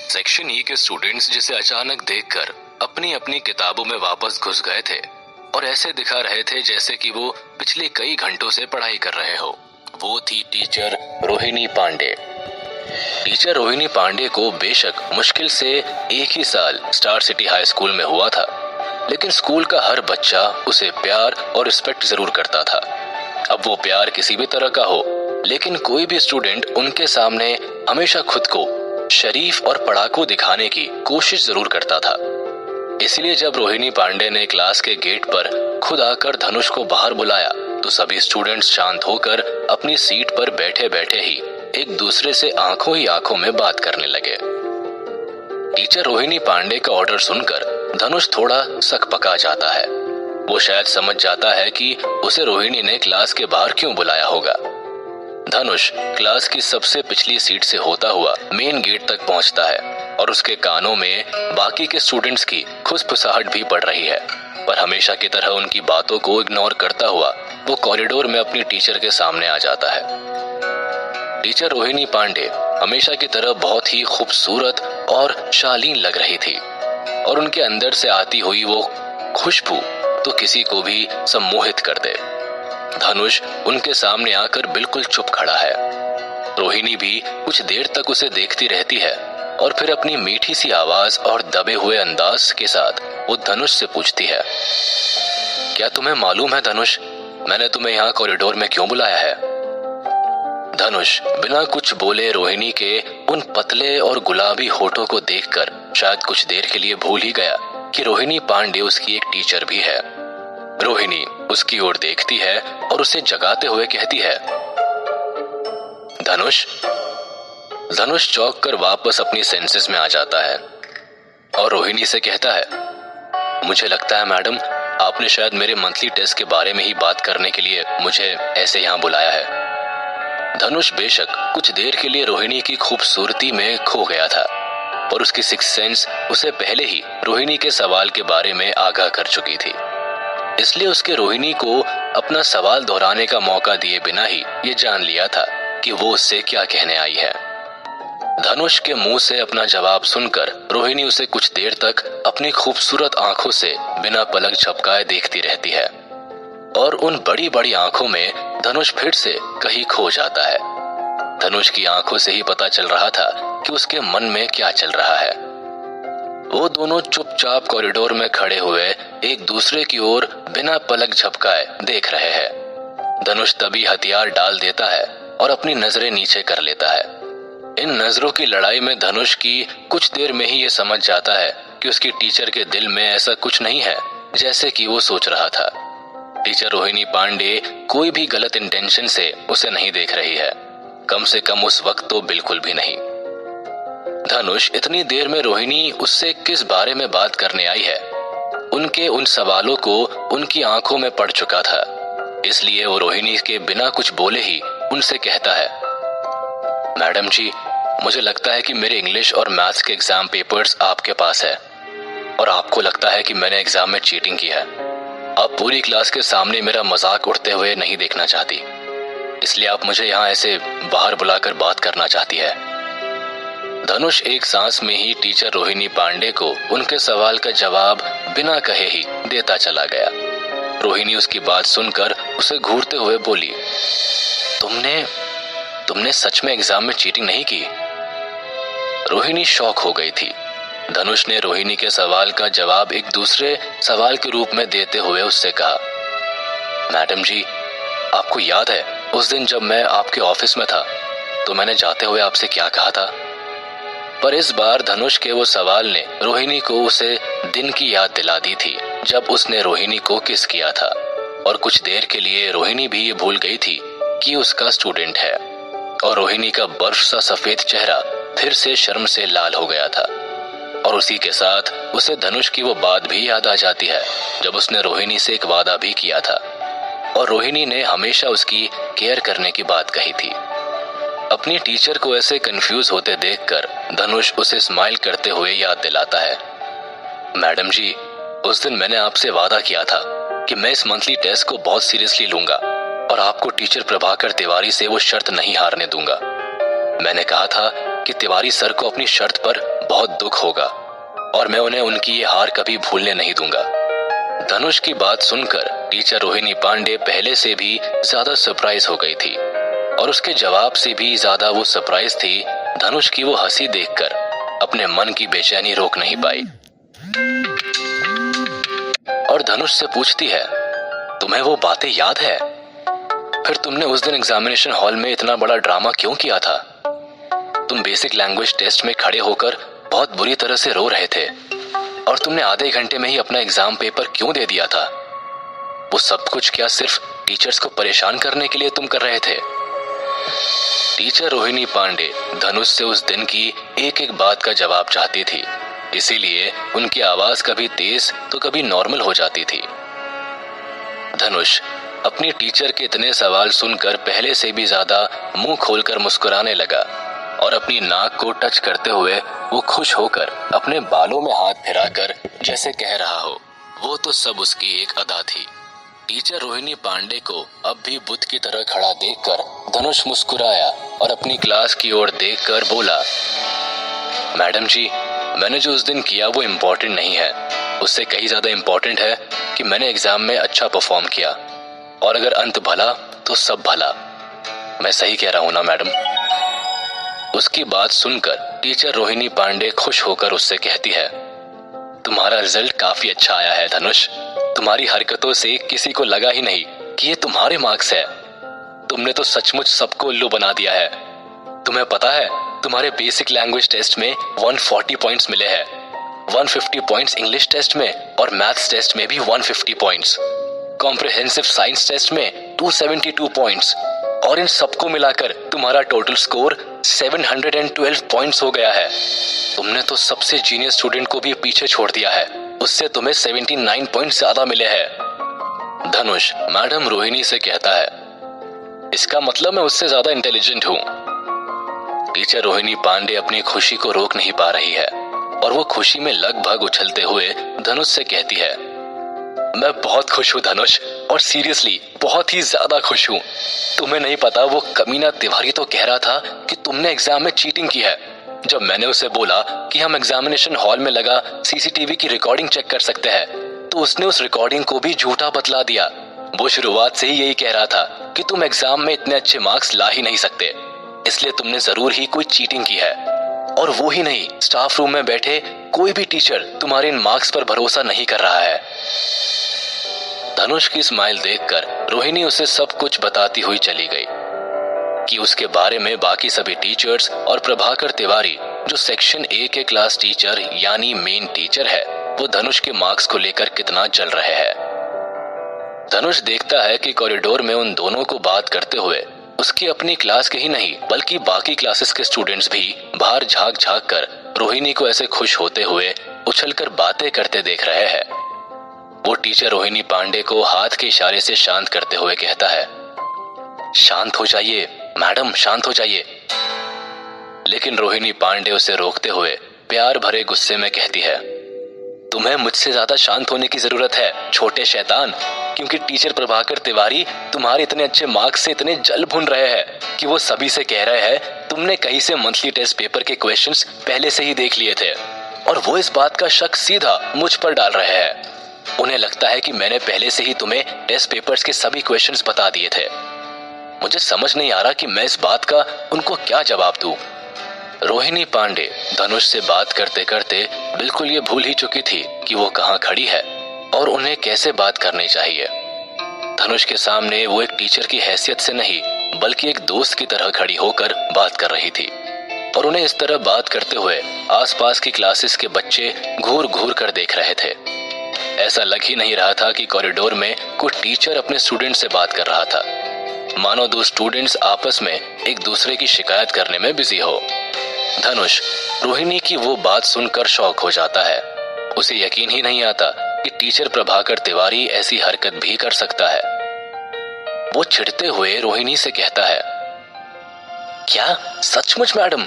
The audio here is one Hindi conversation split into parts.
सेक्शन ई के स्टूडेंट्स जिसे अचानक देखकर अपनी अपनी किताबों में वापस घुस गए थे और ऐसे दिखा रहे थे जैसे कि वो पिछले कई घंटों से पढ़ाई कर रहे हो। वो थी टीचर रोहिणी पांडे। टीचर रोहिणी पांडे को बेशक मुश्किल से एक ही साल स्टार सिटी हाई स्कूल में हुआ था, लेकिन स्कूल का हर बच्चा उसे प्यार और रिस्पेक्ट जरूर करता था। अब वो प्यार किसी भी तरह का हो, लेकिन कोई भी स्टूडेंट उनके सामने हमेशा खुद को शरीफ और पढ़ाकू दिखाने की कोशिश जरूर करता था। इसलिए जब रोहिणी पांडे ने क्लास के गेट पर खुद आकर धनुष को बाहर बुलाया तो सभी स्टूडेंट्स शांत होकर अपनी सीट पर बैठे बैठे ही एक दूसरे से आंखों ही आंखों में बात करने लगे। टीचर रोहिणी पांडे का ऑर्डर सुनकर धनुष थोड़ा सकपका जाता है। वो शायद समझ जाता है कि उसे रोहिणी ने क्लास के बाहर क्यों बुलाया होगा। धनुष क्लास की सबसे पिछली सीट से होता हुआ मेन गेट तक पहुंचता है और उसके कानों में बाकी के स्टूडेंट्स की खुसफुसाहट भी पड़ रही है, पर हमेशा की तरह उनकी बातों को इग्नोर करता हुआ वो कॉरिडोर में अपनी टीचर के सामने आ जाता है। टीचर रोहिणी पांडे हमेशा की तरह बहुत ही खूबसूरत और शालीन लग रही थी और उनके अंदर से आती हुई वो खुशबू तो किसी को भी सम्मोहित कर दे। धनुष उनके सामने आकर बिल्कुल चुप खड़ा है। रोहिणी भी कुछ देर तक उसे देखती रहती है और फिर अपनी मीठी सी आवाज और दबे हुए अंदाज के साथ वो धनुष से पूछती है, क्या तुम्हें मालूम है धनुष, मैंने तुम्हें यहाँ कॉरिडोर में क्यों बुलाया है? धनुष बिना कुछ बोले रोहिणी के उन पतले और गुलाबी होठों को देखकर शायद कुछ देर के लिए भूल ही गया कि रोहिणी पांडे उसकी एक टीचर भी है। रोहिणी उसकी ओर देखती है और उसे जगाते हुए कहती है, धनुष। धनुष चौंक कर वापस अपनी सेंसेस में आ जाता है और रोहिणी से कहता है, मुझे लगता है मैडम आपने शायद मेरे मंथली टेस्ट के बारे में ही बात करने के लिए मुझे ऐसे यहाँ बुलाया है। धनुष बेशक कुछ देर के लिए रोहिणी की खूबसूरती में खो गया था और उसकी सिक्स सेंस उसे पहले ही रोहिणी के सवाल के बारे में आगाह कर चुकी थी। इसलिए उसके रोहिणी को अपना सवाल दोहराने का मौका दिए बिना ही ये जान लिया था कि वो उससे क्या कहने आई है। धनुष के मुंह से अपना जवाब सुनकर रोहिणी उसे कुछ देर तक अपनी खूबसूरत आंखों से बिना पलक झपकाए देखती रहती है और उन बड़ी बड़ी आंखों में धनुष फिर से कहीं खो जाता है। धनुष की आंखों से ही पता चल रहा था कि उसके मन में क्या चल रहा है। वो दोनों चुपचाप कॉरिडोर में खड़े हुए एक दूसरे की ओर बिना पलक झपकाए देख रहे हैं। धनुष तभी हथियार डाल देता है और अपनी नजरें नीचे कर लेता है। इन नजरों की लड़ाई में धनुष की कुछ देर में ही ये समझ जाता है कि उसकी टीचर के दिल में ऐसा कुछ नहीं है जैसे कि वो सोच रहा था। टीचर रोहिणी पांडे कोई भी गलत इंटेंशन से उसे नहीं देख रही है, कम से कम उस वक्त तो बिल्कुल भी नहीं। धनुष इतनी देर में रोहिणी उससे किस बारे में बात करने आई है, उनके उन सवालों को उनकी आंखों में पड़ चुका था। इसलिए वो रोहिणी के बिना कुछ बोले ही उनसे कहता है, मैडम जी मुझे लगता है कि मेरे इंग्लिश और मैथ्स के एग्जाम पेपर्स आपके पास है और आपको लगता है कि मैंने एग्जाम में चीटिंग की है। आप पूरी क्लास के सामने मेरा मजाक उड़ते हुए नहीं देखना चाहती, इसलिए आप मुझे यहाँ ऐसे बाहर बुलाकर बात करना चाहती है। धनुष एक सांस में ही टीचर रोहिणी पांडे को उनके सवाल का जवाब बिना कहे ही देता चला गया। रोहिणी उसकी बात सुनकर उसे घूरते हुए बोली, तुमने सच में एग्जाम में चीटिंग नहीं की? रोहिणी शॉक हो गई थी। धनुष ने रोहिणी के सवाल का जवाब एक दूसरे सवाल के रूप में देते हुए उससे कहा, मैडम जी आपको याद है उस दिन जब मैं आपके ऑफिस में था तो मैंने जाते हुए आपसे क्या कहा था? पर इस बार धनुष के वो सवाल ने रोहिणी को उसे दिन की याद दिला दी थी जब उसने रोहिणी को किस किया था और कुछ देर के लिए रोहिणी भी ये भूल गई थी कि उसका स्टूडेंट है और रोहिणी का बर्फ सा सफेद चेहरा फिर से शर्म से लाल हो गया था और उसी के साथ उसे धनुष की वो बात भी याद आ जाती है जब उसने रोहिणी से एक वादा भी किया था और रोहिणी ने हमेशा उसकी केयर करने की बात कही थी। अपनी टीचर को ऐसे कंफ्यूज होते देखकर धनुष उसे स्माइल करते हुए याद दिलाता है, मैडम जी उस दिन मैंने आपसे वादा किया था कि मैं इस मंथली टेस्ट को बहुत सीरियसली लूंगा और आपको टीचर प्रभाकर तिवारी से वो शर्त नहीं हारने दूंगा। मैंने कहा था कि तिवारी सर को अपनी शर्त पर बहुत दुख होगा और मैं उन्हें उनकी ये हार कभी भूलने नहीं दूंगा। धनुष की बात सुनकर टीचर रोहिणी पांडे पहले से भी ज्यादा सरप्राइज हो गई थी और उसके जवाब से भी ज्यादा वो सरप्राइज थी धनुष की वो हंसी देखकर अपने मन की बेचैनी रोक नहीं पाई और धनुष से पूछती है, तुम्हें वो बातें याद है? फिर तुमने उस दिन एग्जामिनेशन हॉल में इतना बड़ा ड्रामा क्यों किया था? तुम बेसिक लैंग्वेज टेस्ट में खड़े होकर बहुत बुरी तरह से रो रहे थे और तुमने आधे घंटे में ही अपना एग्जाम पेपर क्यों दे दिया था? वो सब कुछ क्या सिर्फ टीचर्स को परेशान करने के लिए तुम कर रहे थे? टीचर रोहिणी पांडे धनुष से उस दिन की एक एक बात का जवाब चाहती थी, इसीलिए उनकी आवाज कभी तेज तो कभी नॉर्मल हो जाती थी। धनुष अपनी टीचर के इतने सवाल सुनकर पहले से भी ज्यादा मुंह खोलकर मुस्कुराने लगा और अपनी नाक को टच करते हुए वो खुश होकर अपने बालों में हाथ फिराकर जैसे कह रहा हो, वो तो सब उसकी एक अदा थी। टीचर रोहिणी पांडे को अब भी बुद्ध की तरह खड़ा देखकर धनुष मुस्कुराया और अपनी क्लास की ओर देखकर बोला, मैडम जी, मैंने जो उस दिन किया वो इम्पोर्टेंट नहीं है, उससे कहीं ज्यादा इम्पोर्टेंट है कि मैंने एग्जाम में अच्छा परफॉर्म किया और अगर अंत भला तो सब भला। मैं सही कह रहा हूं ना मैडम? उसकी बात सुनकर टीचर रोहिणी पांडे खुश होकर उससे कहती है, तुम्हारा रिजल्ट काफी अच्छा आया है धनुष। तुम्हारी हरकतों से किसी को लगा ही नहीं कि ये तुम्हारे मार्क्स है। तुमने तो सचमुच सबको उल्लू बना दिया है। तुम्हें पता है तुम्हारे बेसिक लैंग्वेज टेस्ट में 140 पॉइंट्स मिले हैं, 150 पॉइंट्स इंग्लिश टेस्ट में और मैथ्स टेस्ट में भी 150 पॉइंट्स, कॉम्प्रिहेंसिव साइंस टेस्ट में 272 पॉइंट्स और इन सबको मिलाकर तुम्हारा टोटल स्कोर 712 पॉइंट्स हो गया है। तुमने तो सबसे जीनियस स्टूडेंट को भी पीछे छोड़ दिया है, उससे तुम्हें 79 पॉइंट्स ज्यादा मिले हैं। धनुष मैडम रोहिणी से कहता है, इसका मतलब मैं उससे ज्यादा इंटेलिजेंट हूँ। टीचर रोहिणी पांडे अपनी खुशी को रोक नहीं पा रही है और वो खुशी में लगभग उछलते हुए धनुष से कहती है, मैं बहुत खुश हूँ धनुष, और सीरियसली बहुत ही ज्यादा खुश हूँ। तुम्हें नहीं पता वो कमीना तिवारी तो कह रहा था कि तुमने एग्जाम में चीटिंग की है। जब मैंने उसे बोला कि हम एग्जामिनेशन हॉल में लगा सीसीटीवी की रिकॉर्डिंग चेक कर सकते हैं, तो उसने उस रिकॉर्डिंग को भी झूठा बतला दिया। वो शुरुआत से ही यही कह रहा था कि तुम एग्जाम में इतने अच्छे मार्क्स ला ही नहीं सकते, इसलिए तुमने जरूर ही कोई चीटिंग की है। और वो ही नहीं, स्टाफ रूम में बैठे कोई भी टीचर तुम्हारे इन मार्क्स पर भरोसा नहीं कर रहा है। धनुष की स्माइल देखकर रोहिणी उसे सब कुछ बताती हुई चली गई कि उसके बारे में बाकी सभी टीचर्स और प्रभाकर तिवारी जो सेक्शन ए के क्लास टीचर यानी मेन टीचर है, वो धनुष के मार्क्स को लेकर कितना जल रहे हैं। धनुष देखता है कि कॉरिडोर में उन दोनों को बात करते हुए उसकी अपनी क्लास के ही नहीं बल्कि बाकी क्लासेस के स्टूडेंट्स भी बाहर झांक झांक कर रोहिणी को ऐसे खुश होते हुए उछलकर बातें करते देख रहे हैं। वो टीचर रोहिणी पांडे को हाथ के इशारे से शांत करते हुए कहता है, शांत हो जाइए मैडम, शांत हो जाइए। लेकिन रोहिणी पांडे उसे रोकते हुए प्यार भरे गुस्से में कहती है, तुम्हें मुझसे ज्यादा शांत होने की जरूरत है छोटे शैतान, क्योंकि टीचर प्रभाकर तिवारी तुम्हारे इतने अच्छे मार्क्स से इतने जल भुन रहे हैं कि वो सभी से कह रहे हैं तुमने कहीं से मंथली टेस्ट पेपर के क्वेश्चंस पहले से ही देख लिए थे, और वो इस बात का शक सीधा मुझ पर डाल रहे हैं। उन्हें लगता है कि मैंने पहले से ही तुम्हें टेस्ट पेपर्स के सभी क्वेश्चंस बता दिए थे। मुझे समझ नहीं आ रहा कि मैं इस बात का उनको क्या जवाब दूं। रोहिणी पांडे धनुष से बात करते करते बिल्कुल ये भूल ही चुकी थी कि वो कहाँ खड़ी है और उन्हें कैसे बात करनी चाहिए। धनुष के सामने वो एक टीचर की हैसियत से नहीं बल्कि एक दोस्त की तरह खड़ी होकर बात कर रही थी और उन्हें इस तरह बात करते हुए आसपास की क्लासेस के बच्चे घूर घूर कर देख रहे थे। ऐसा लग ही नहीं रहा था कि कॉरिडोर में कोई टीचर अपने स्टूडेंट से बात कर रहा था, मानो दो स्टूडेंट्स आपस में एक दूसरे की शिकायत करने में बिजी हो। धनुष रोहिणी की वो बात सुनकर शॉक हो जाता है। उसे यकीन ही नहीं आता कि टीचर प्रभाकर तिवारी ऐसी हरकत भी कर सकता है। वो चिढ़ते हुए रोहिणी से कहता है, क्या सचमुच मैडम?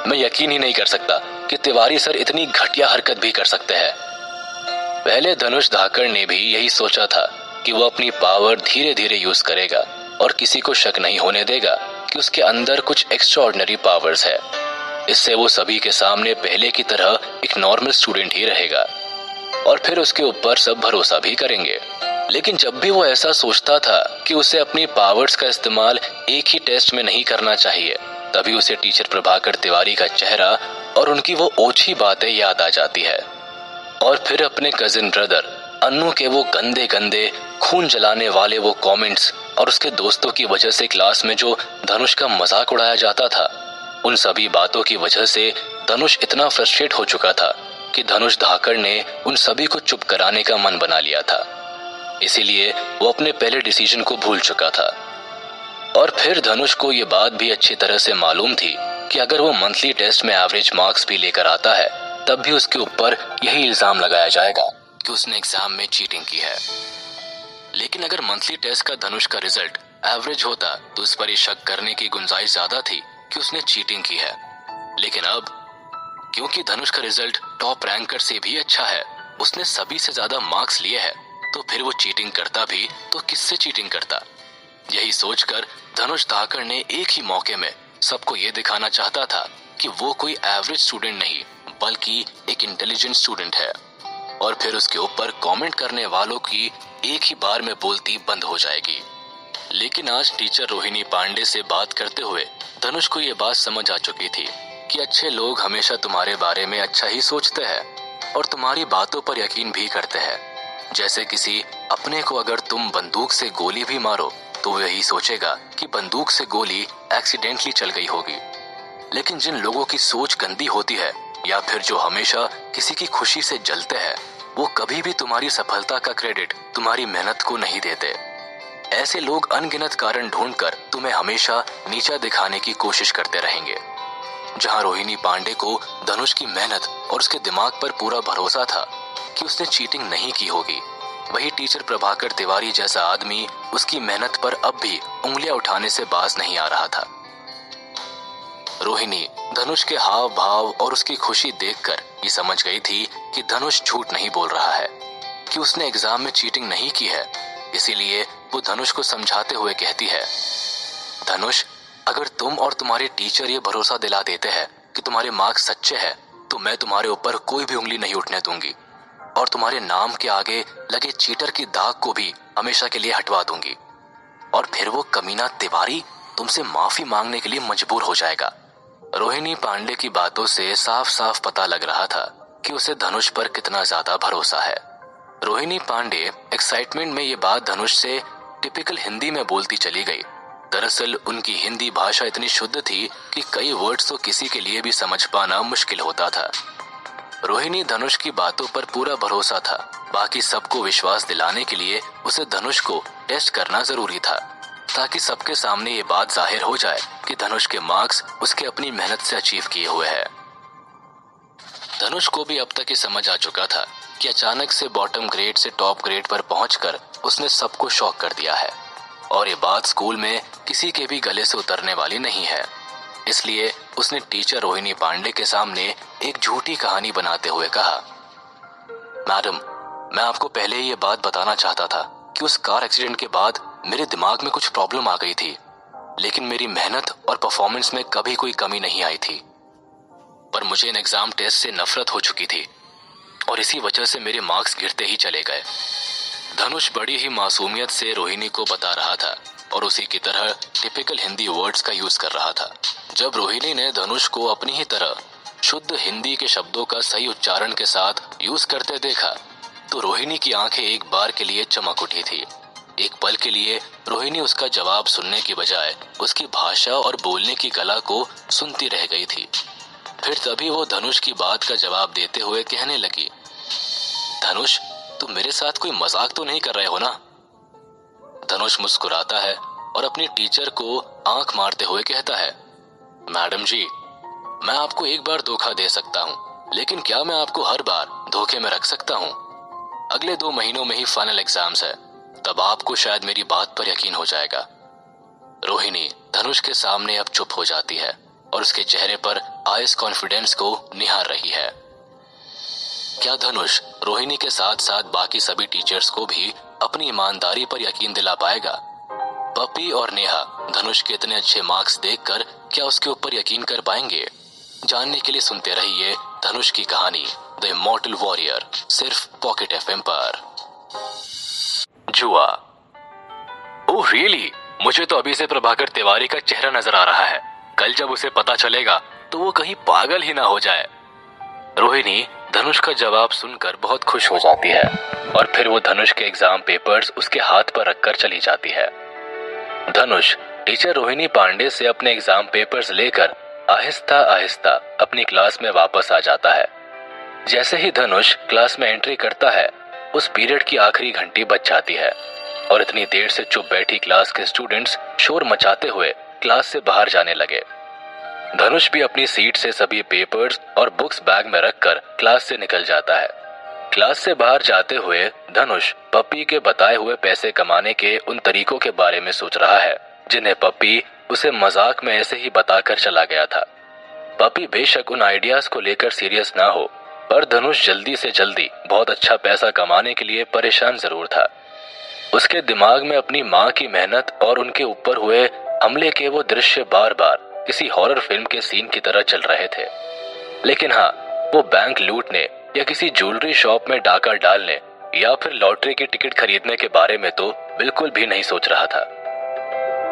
मैं यकीन ही नहीं कर सकता कि तिवारी सर इतनी घटिया हरकत भी कर सकते हैं। पहले धनुष धाकड़ ने भी यही सोचा था कि वो अपनी पावर धीरे धीरे यूज करेगा और किसी को शक नहीं होने देगा कि उसके अंदर कुछ एक्स्ट्राऑर्डिनरी पावर्स है। इससे वो सभी के सामने पहले की तरह एक नॉर्मल स्टूडेंट ही रहेगा और फिर उसके ऊपर सब भरोसा भी करेंगे। लेकिन जब भी वो ऐसा सोचता था कि उसे अपनी पावर्स का इस्तेमाल एक ही टेस्ट में नहीं करना चाहिए, तभी उसे टीचर प्रभाकर तिवारी का चेहरा और उनकी वो ओछी बातें याद आ जाती है। और फिर अपने कजिन ब्रदर अन्नू के वो गंदे गंदे खून जलाने वाले वो कमेंट्स और उसके दोस्तों की वजह से क्लास में जो धनुष का मजाक उड़ाया जाता था, उन सभी बातों की वजह से धनुष इतना फ्रस्ट्रेट हो चुका था कि धनुष धाकड़ ने उन सभी को चुप कराने का मन बना लिया था। इसीलिए वो अपने पहले डिसीजन को भूल चुका था। और फिर धनुष को ये बात भी अच्छी तरह से मालूम थी कि अगर वो मंथली टेस्ट में एवरेज मार्क्स भी लेकर आता है, तब भी उसके ऊपर यही इल्जाम लगाया जाएगा कि उसने एग्जाम में चीटिंग की है। लेकिन अगर मंथली टेस्ट का धनुष का रिजल्ट एवरेज होता तो उस पर शक करने की गुंजाइश ज्यादा थी कि उसने चीटिंग की है। लेकिन अब क्योंकि धनुष का रिजल्ट टॉप रैंकर से भी अच्छा है, उसने सभी से ज्यादा मार्क्स लिए हैं, तो फिर वो चीटिंग करता भी तो किससे चीटिंग करता? यही सोचकर धनुष धाकड़ ने एक ही मौके में सबको ये दिखाना चाहता था कि वो कोई एवरेज स्टूडेंट नहीं बल्कि एक इंटेलिजेंट स्टूडेंट है, और फिर उसके ऊपर कमेंट करने वालों की एक ही बार में बोलती बंद हो जाएगी। लेकिन आज टीचर रोहिणी पांडे से बात करते हुए धनुष को ये बात समझ आ चुकी थी कि अच्छे लोग हमेशा तुम्हारे बारे में अच्छा ही सोचते हैं और तुम्हारी बातों पर यकीन भी करते हैं। जैसे किसी अपने को अगर तुम बंदूक से गोली भी मारो तो वो यही सोचेगा कि बंदूक से गोली एक्सीडेंटली चल गई होगी। लेकिन जिन लोगों की सोच गंदी होती है या फिर जो हमेशा किसी की खुशी से जलते हैं, वो कभी भी तुम्हारी सफलता का क्रेडिट तुम्हारी मेहनत को नहीं देते। ऐसे लोग अनगिनत कारण ढूंढकर तुम्हें हमेशा नीचा दिखाने की कोशिश करते रहेंगे। जहां रोहिणी पांडे को धनुष की मेहनत और उसके दिमाग पर पूरा भरोसा था कि उसने चीटिंग नहीं की होगी, वही टीचर प्रभाकर तिवारी जैसा आदमी उसकी मेहनत पर अब भी उंगलियां उठाने से बाज नहीं आ रहा था। रोहिणी धनुष के हाव भाव और उसकी खुशी देखकर ये समझ गई थी कि धनुष झूठ नहीं बोल रहा है, कि उसने एग्जाम में चीटिंग नहीं की है। इसीलिए वो धनुष को समझाते हुए कहती है, धनुष, अगर तुम और तुम्हारे टीचर ये भरोसा दिला देते हैं कि तुम्हारे मार्क्स सच्चे हैं, तो मैं तुम्हारे ऊपर कोई भी उंगली नहीं उठने दूंगी और तुम्हारे नाम के आगे लगे चीटर की दाग को भी हमेशा के लिए हटवा दूंगी। और फिर वो कमीना तिवारी तुमसे माफी मांगने के लिए मजबूर हो जाएगा। रोहिणी पांडे की बातों से साफ साफ पता लग रहा था कि उसे धनुष पर कितना ज्यादा भरोसा है। रोहिणी पांडे एक्साइटमेंट में ये बात धनुष से टिपिकल हिंदी में बोलती चली गई। दरअसल उनकी हिंदी भाषा इतनी शुद्ध थी कि कई वर्ड्स तो किसी के लिए भी समझ पाना मुश्किल होता था। रोहिणी धनुष की बातों पर पूरा भरोसा था। बाकी सबको विश्वास दिलाने के लिए उसे धनुष को टेस्ट करना जरूरी था, ताकि सबके सामने ये बात जाहिर हो जाए कि धनुष के मार्क्स उसके अपनी मेहनत से अचीव किए हुए हैं। धनुष को भी अब तक ये समझ आ चुका था कि अचानक से बॉटम ग्रेड से टॉप ग्रेड पर पहुंचकर उसने सबको शॉक कर दिया है, और ये बात स्कूल में किसी के भी गले से उतरने वाली नहीं है। इसलिए उसने टीचर रोहिणी पांडे के सामने एक झूठी कहानी बनाते हुए कहा, मैडम, मैं आपको पहले ही ये बात बताना चाहता था कि उस कार एक्सीडेंट के बाद मेरे दिमाग में कुछ प्रॉब्लम आ गई थी, लेकिन मेरी मेहनत और परफॉर्मेंस में कभी कोई कमी नहीं आई थी। पर मुझे इन एग्जाम टेस्ट से नफरत हो चुकी थी और इसी वजह से मेरे मार्क्स गिरते ही चले गए। धनुष बड़ी ही मासूमियत से रोहिणी को बता रहा था और उसी की तरह टिपिकल हिंदी वर्ड्स का यूज कर रहा था। जब रोहिणी ने धनुष को अपनी ही तरह शुद्ध हिंदी के शब्दों का सही उच्चारण के साथ यूज करते देखा तो रोहिणी की आंखें एक बार के लिए चमक उठी थी। एक पल के लिए रोहिणी उसका जवाब सुनने की बजाय उसकी भाषा और बोलने की कला को सुनती रह गई थी। फिर तभी वो धनुष की बात का जवाब देते हुए कहने लगी, धनुष, तुम मेरे साथ कोई मजाक तो नहीं कर रहे हो ना? धनुष मुस्कुराता है और अपनी टीचर को आंख मारते हुए कहता है, मैडम जी, मैं आपको एक बार धोखा दे सकता हूँ, लेकिन क्या मैं आपको हर बार धोखे में रख सकता हूँ? अगले 2 महीनों में ही फाइनल एग्जाम्स है, तब आपको शायद मेरी बात पर यकीन हो जाएगा। रोहिणी धनुष के सामने अब चुप हो जाती है और उसके चेहरे पर आइस कॉन्फिडेंस को निहार रही है। क्या धनुष रोहिणी के साथ साथ बाकी सभी टीचर्स को भी अपनी ईमानदारी पर यकीन दिला पाएगा? पप्पी और नेहा धनुष के इतने अच्छे मार्क्स देखकर क्या उसके ऊपर यकीन कर पाएंगे? जानने के लिए सुनते रहिए धनुष की कहानी द इमॉर्टल वॉरियर, सिर्फ पॉकेट एफएम पर। जुआ। ओह रियली, मुझे तो अभी से प्रभाकर तिवारी का चेहरा नजर आ रहा है। कल जब उसे पता चलेगा तो वो कहीं पागल ही ना हो जाए। रोहिणी धनुष का जवाब सुनकर बहुत खुश हो जाती है और फिर वो धनुष के एग्जाम पेपर्स उसके हाथ पर रखकर चली जाती है। धनुष टीचर रोहिणी पांडे से अपने एग्जाम पेपर्स लेकर आहिस्ता आहिस्ता अपनी क्लास में वापस आ जाता है। जैसे ही धनुष क्लास में एंट्री करता है, उस पीरियड की आखिरी घंटी बज जाती है और इतनी देर से चुप बैठी क्लास के स्टूडेंट्स शोर मचाते हुए क्लास से बाहर जाने लगे। धनुष भी अपनी सीट से सभी पेपर्स और बुक्स बैग में रखकर क्लास से निकल जाता है। क्लास से बाहर जाते हुए धनुष पप्पी के बताए हुए पैसे कमाने के उन तरीकों के बारे में सोच रहा है जिन्हें पप्पी उसे मजाक में ऐसे ही बताकर चला गया था। पप्पी बेशक उन आइडियाज को लेकर सीरियस ना हो, पर धनुष जल्दी से जल्दी बहुत अच्छा पैसा कमाने के लिए परेशान जरूर था। उसके दिमाग में अपनी माँ की मेहनत और उनके ऊपर हुए हमले के वो दृश्य बार बार किसी हॉरर फिल्म के सीन की तरह चल रहे थे। लेकिन हाँ, वो बैंक लूटने या किसी ज्वेलरी शॉप में डाका डालने या फिर लॉटरी की टिकट खरीदने के बारे में तो बिल्कुल भी नहीं सोच रहा था।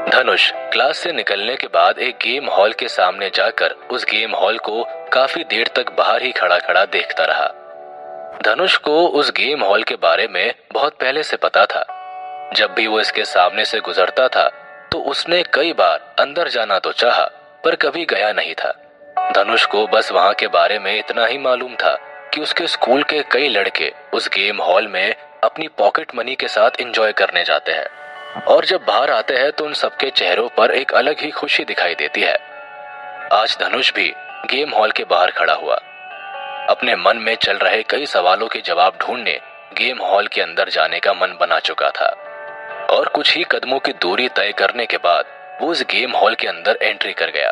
धनुष क्लास से निकलने के बाद एक गेम हॉल के सामने जाकर उस गेम हॉल को काफी देर तक बाहर ही खड़ा खड़ा देखता रहा। धनुष को उस गेम हॉल के बारे में बहुत पहले से पता था। जब भी वो इसके सामने से गुजरता था तो उसने कई बार अंदर जाना तो चाहा, पर कभी गया नहीं था। धनुष को बस वहां के बारे में इतना ही मालूम था कि उसके स्कूल के कई लड़के उस गेम हॉल में अपनी पॉकेट मनी के साथ एंजॉय करने जाते हैं और जब बाहर आते हैं तो उन सबके चेहरों पर एक अलग ही खुशी दिखाई देती है। आज धनुष भी गेम हॉल के बाहर खड़ा हुआ। अपने मन में चल रहे कई सवालों के जवाब ढूंढने गेम हॉल के अंदर जाने का मन बना चुका था और कुछ ही कदमों की दूरी तय करने के बाद वो उस गेम हॉल के अंदर एंट्री कर गया।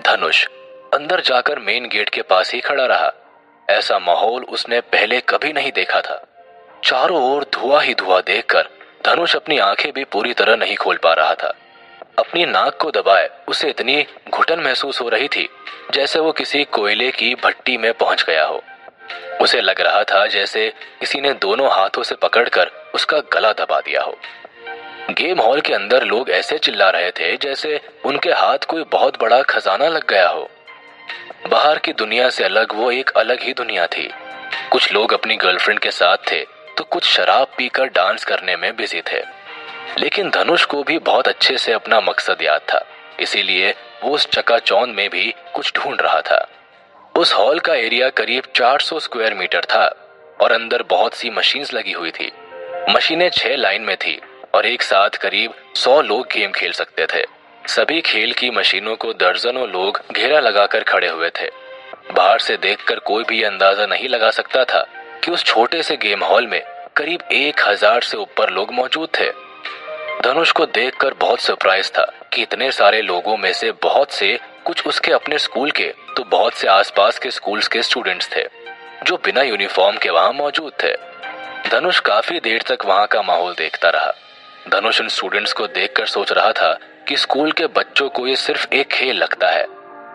धनुष अंदर जाकर मेन गेट के पास ही खड़ा रहा। ऐसा माहौल उसने पहले कभी नहीं देखा था। चारों ओर धुआं ही धुआं देखकर धनुष अपनी आंखें भी पूरी तरह नहीं खोल पा रहा था। अपनी नाक को दबाए उसे इतनी घुटन महसूस हो रही थी जैसे वो किसी कोयले की भट्टी में पहुंच गया हो। उसे लग रहा था जैसे किसी ने दोनों हाथों से पकड़कर उसका गला दबा दिया हो। गेम हॉल के अंदर लोग ऐसे चिल्ला रहे थे जैसे उनके हाथ कोई बहुत बड़ा खजाना लग गया हो। बाहर की दुनिया से अलग वो एक अलग ही दुनिया थी। कुछ लोग अपनी गर्लफ्रेंड के साथ थे तो कुछ शराब पीकर डांस करने में बिजी थे। लेकिन धनुष को भी बहुत अच्छे से अपना मकसद याद था, इसीलिए वो उस चकाचौंध में भी कुछ ढूंढ रहा था। उस हॉल का एरिया करीब 400 स्क्वायर मीटर था और अंदर बहुत सी मशीन्स लगी हुई थी। मशीनें 6 लाइन में थी और एक साथ करीब 100 लोग गेम खेल सकते थे। सभी खेल की मशीनों को दर्जनों लोग घेरा लगाकर खड़े हुए थे। बाहर से देखकर कोई भी अंदाजा नहीं लगा सकता था कि उस छोटे से गेम हॉल में करीब 1000 से ऊपर लोग मौजूद थे। धनुष को देखकर बहुत सरप्राइज था कि इतने सारे लोगों में से बहुत से कुछ उसके अपने स्कूल के तो बहुत से आसपास के स्कूल्स के स्टूडेंट्स थे जो बिना यूनिफॉर्म के वहां मौजूद थे। धनुष काफी देर तक वहां का माहौल देखता रहा। धनुष उन स्टूडेंट्स को देखकर सोच रहा था कि स्कूल के बच्चों को ये सिर्फ एक खेल लगता है,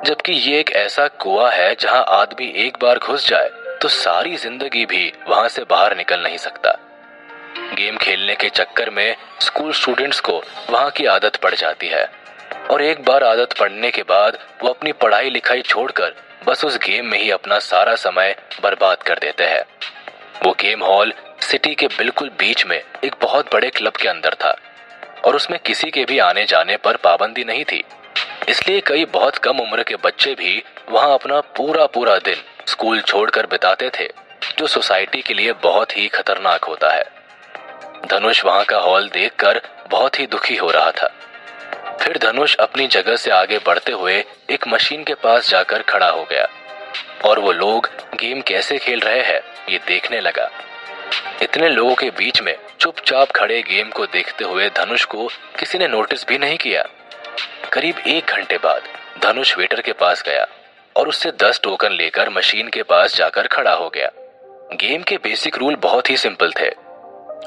जबकि ये एक ऐसा कुआं है जहां आदमी एक बार घुस जाए तो सारी जिंदगी भी वहां से बाहर निकल नहीं सकता। गेम खेलने के चक्कर में स्कूल स्टूडेंट्स को वहां की आदत पड़ जाती है और एक बार आदत पड़ने के बाद वो अपनी पढ़ाई लिखाई छोड़कर बस उस गेम में ही अपना सारा समय बर्बाद कर देते हैं। वो गेम हॉल सिटी के बिल्कुल बीच में एक बहुत बड़े क्लब के अंदर था और उसमें किसी के भी आने जाने पर पाबंदी नहीं थी, इसलिए कई बहुत कम उम्र के बच्चे भी वहां अपना पूरा दिन स्कूल छोड़कर बिताते थे, जो सोसाइटी के लिए बहुत ही खतरनाक होता है। धनुष वहां का हॉल देखकर बहुत ही दुखी हो रहा था। फिर धनुष अपनी जगह से आगे बढ़ते हुए एक मशीन के पास जाकर खड़ा हो गया और वो लोग गेम कैसे खेल रहे हैं ये देखने लगा। इतने लोगों के बीच में चुपचाप खड़े गेम को देखते हुए धनुष को किसी ने नोटिस भी नहीं किया। करीब 1 घंटे बाद धनुष वेटर के पास गया और उससे 10 टोकन लेकर मशीन के पास जाकर खड़ा हो गया। गेम के बेसिक रूल बहुत ही सिंपल थे।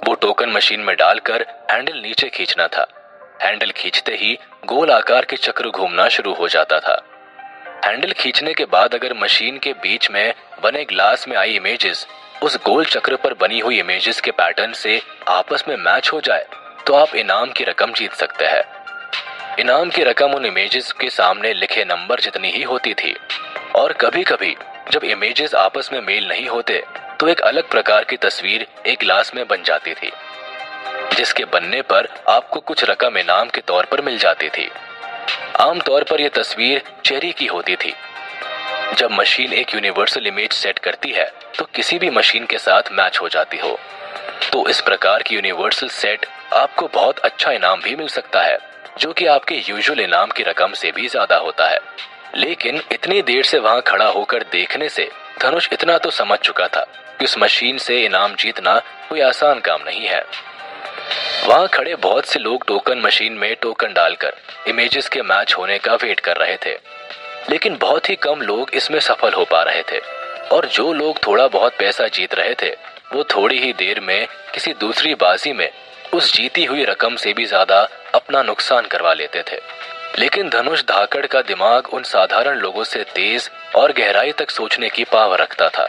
वो टोकन मशीन में डालकर हैंडल नीचे खींचना था। हैंडल खींचते ही गोल आकार के चक्र घूमना शुरू हो जाता था। हैंडल खींचने के बाद अगर मशीन के बीच में बने ग्लास में आई इमेजेस उस गोल चक्र पर बनी हुई इमेजेस के पैटर्न से आपस में मैच हो जाए तो आप इनाम की रकम जीत सकते हैं। इनाम की रकम उन इमेजेस के सामने लिखे नंबर जितनी ही होती थी और कभी कभी जब इमेजेस आपस में मेल नहीं होते तो एक अलग प्रकार की तस्वीर एक ग्लास में बन जाती थी, जिसके बनने पर आपको कुछ रकम इनाम के तौर पर मिल जाती थी। आमतौर पर यह तस्वीर चेरी की होती थी। जब मशीन एक यूनिवर्सल इमेज सेट करती है तो किसी भी मशीन के साथ मैच हो जाती हो, तो इस प्रकार की यूनिवर्सल सेट आपको बहुत अच्छा इनाम भी मिल सकता है, जो कि आपके यूजुअल इनाम की रकम से भी ज्यादा होता है। लेकिन इतनी देर से वहां खड़ा होकर देखने से धनुष इतना तो समझ चुका था कि उस मशीन से इनाम जीतना कोई आसान काम नहीं है। वहां खड़े बहुत से लोग टोकन मशीन में टोकन डालकर इमेजेस के मैच होने का वेट कर रहे थे, लेकिन बहुत ही कम लोग इसमें सफल हो पा रहे थे और जो लोग थोड़ा बहुत पैसा जीत रहे थे वो थोड़ी ही देर में किसी दूसरी बाजी में उस जीती हुई रकम से भी ज्यादा अपना नुकसान करवा लेते थे। लेकिन धनुष धाकड़ का दिमाग उन साधारण लोगों से तेज और गहराई तक सोचने की पावर रखता था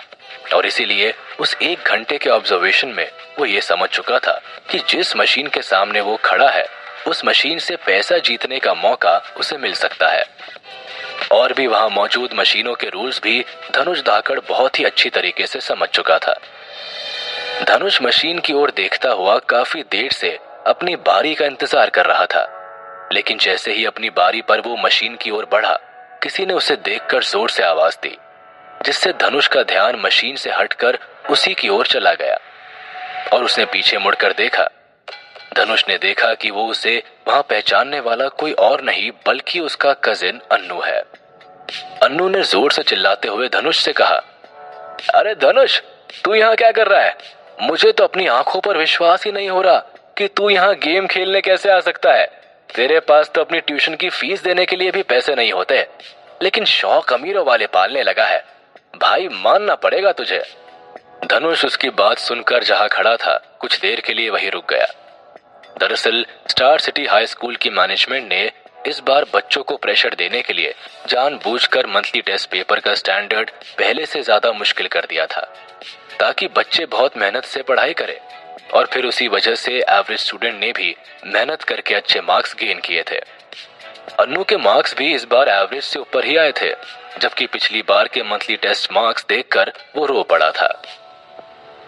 और इसीलिए उस 1 घंटे के ऑब्जर्वेशन में वो ये समझ चुका था कि जिस मशीन के सामने वो खड़ा है उस मशीन से पैसा जीतने का मौका उसे मिल सकता है। और भी वहां मौजूद मशीनों के रूल्स भी धनुष धाकड़ बहुत ही अच्छी तरीके से समझ चुका था। धनुष मशीन की ओर देखता हुआ काफी देर से अपनी बारी का इंतजार कर रहा था, लेकिन जैसे ही अपनी बारी पर वो मशीन की ओर बढ़ा, किसी ने उसे देखकर जोर से आवाज दी, जिससे धनुष का ध्यान मशीन से हटकर उसी की ओर चला गया और उसने पीछे मुड़कर देखा। धनुष ने देखा कि वो उसे वहां पहचानने वाला कोई और नहीं बल्कि उसका कजिन अन्नू है। अन्नू ने जोर से चिल्लाते हुए धनुष से कहा, अरे धनुष, तू यहाँ क्या कर रहा है? मुझे तो अपनी आंखों पर विश्वास ही नहीं हो रहा कि तू यहाँ गेम खेलने कैसे आ सकता है। तेरे पास तो अपनी ट्यूशन की फीस देने के लिए भी पैसे नहीं होते, लेकिन शौक अमीरों वाले पालने लगा है। भाई, मानना पड़ेगा तुझे। धनुष उसकी बात सुनकर जहां खड़ा था कुछ देर के लिए वहीं रुक गया। दरअसल स्टार सिटी हाई स्कूल की मैनेजमेंट ने इस बार बच्चों को प्रेशर देने के लिए जानबूझकर मंथली टेस्ट पेपर का स्टैंडर्ड पहले से ज्यादा मुश्किल कर दिया था, ताकि बच्चे बहुत मेहनत से पढ़ाई करें और फिर उसी वजह से एवरेज स्टूडेंट ने भी मेहनत करके अच्छे मार्क्स गेन किए थे। अन्नू के मार्क्स भी इस बार एवरेज से ऊपर ही आए थे, जबकि पिछली बार के मंथली टेस्ट मार्क्स देखकर वो रो पड़ा था।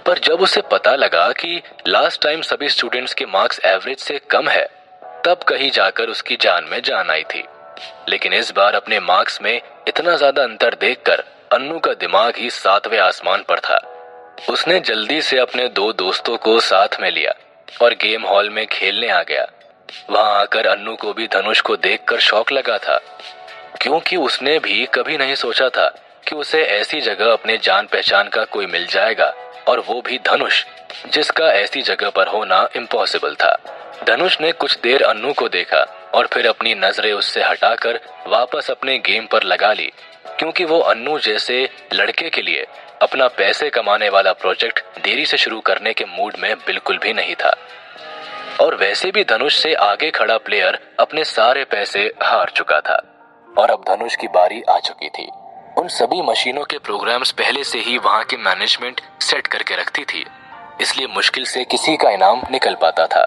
पर जब उसे पता लगा कि लास्ट टाइम सभी स्टूडेंट्स के मार्क्स एवरेज से कम है, तब कहीं जाकर उसकी जान में जान आई थी। लेकिन इस बार अपने मार्क्स में इतना ज्यादा अंतर देखकर अन्नू का दिमाग ही 7वें आसमान पर था। उसने जल्दी से अपने 2 दोस्तों को साथ में लिया और गेम हॉल में खेलने आ गया। वहां आकर अन्नू को भी धनुष को देखकर शौक लगा था, क्योंकि उसने भी कभी नहीं सोचा था कि उसे ऐसी जगह अपने जान पहचान का कोई मिल जाएगा, और वो भी धनुष, जिसका ऐसी जगह पर होना इम्पॉसिबल था। धनुष ने कुछ देर अन्नू को देखा और फिर अपनी नजरें उससे हटाकर वापस अपने गेम पर लगा ली, क्योंकि वो अन्नू जैसे लड़के के लिए अपना पैसे कमाने वाला प्रोजेक्ट देरी से शुरू करने के मूड में बिल्कुल भी नहीं था। और वैसे भी धनुष से आगे खड़ा प्लेयर अपने सारे पैसे हार चुका था और अब धनुष की बारी आ चुकी थी। उन सभी मशीनों के प्रोग्राम्स पहले से ही वहां की मैनेजमेंट सेट करके रखती थी, इसलिए मुश्किल से किसी का इनाम निकल पाता था।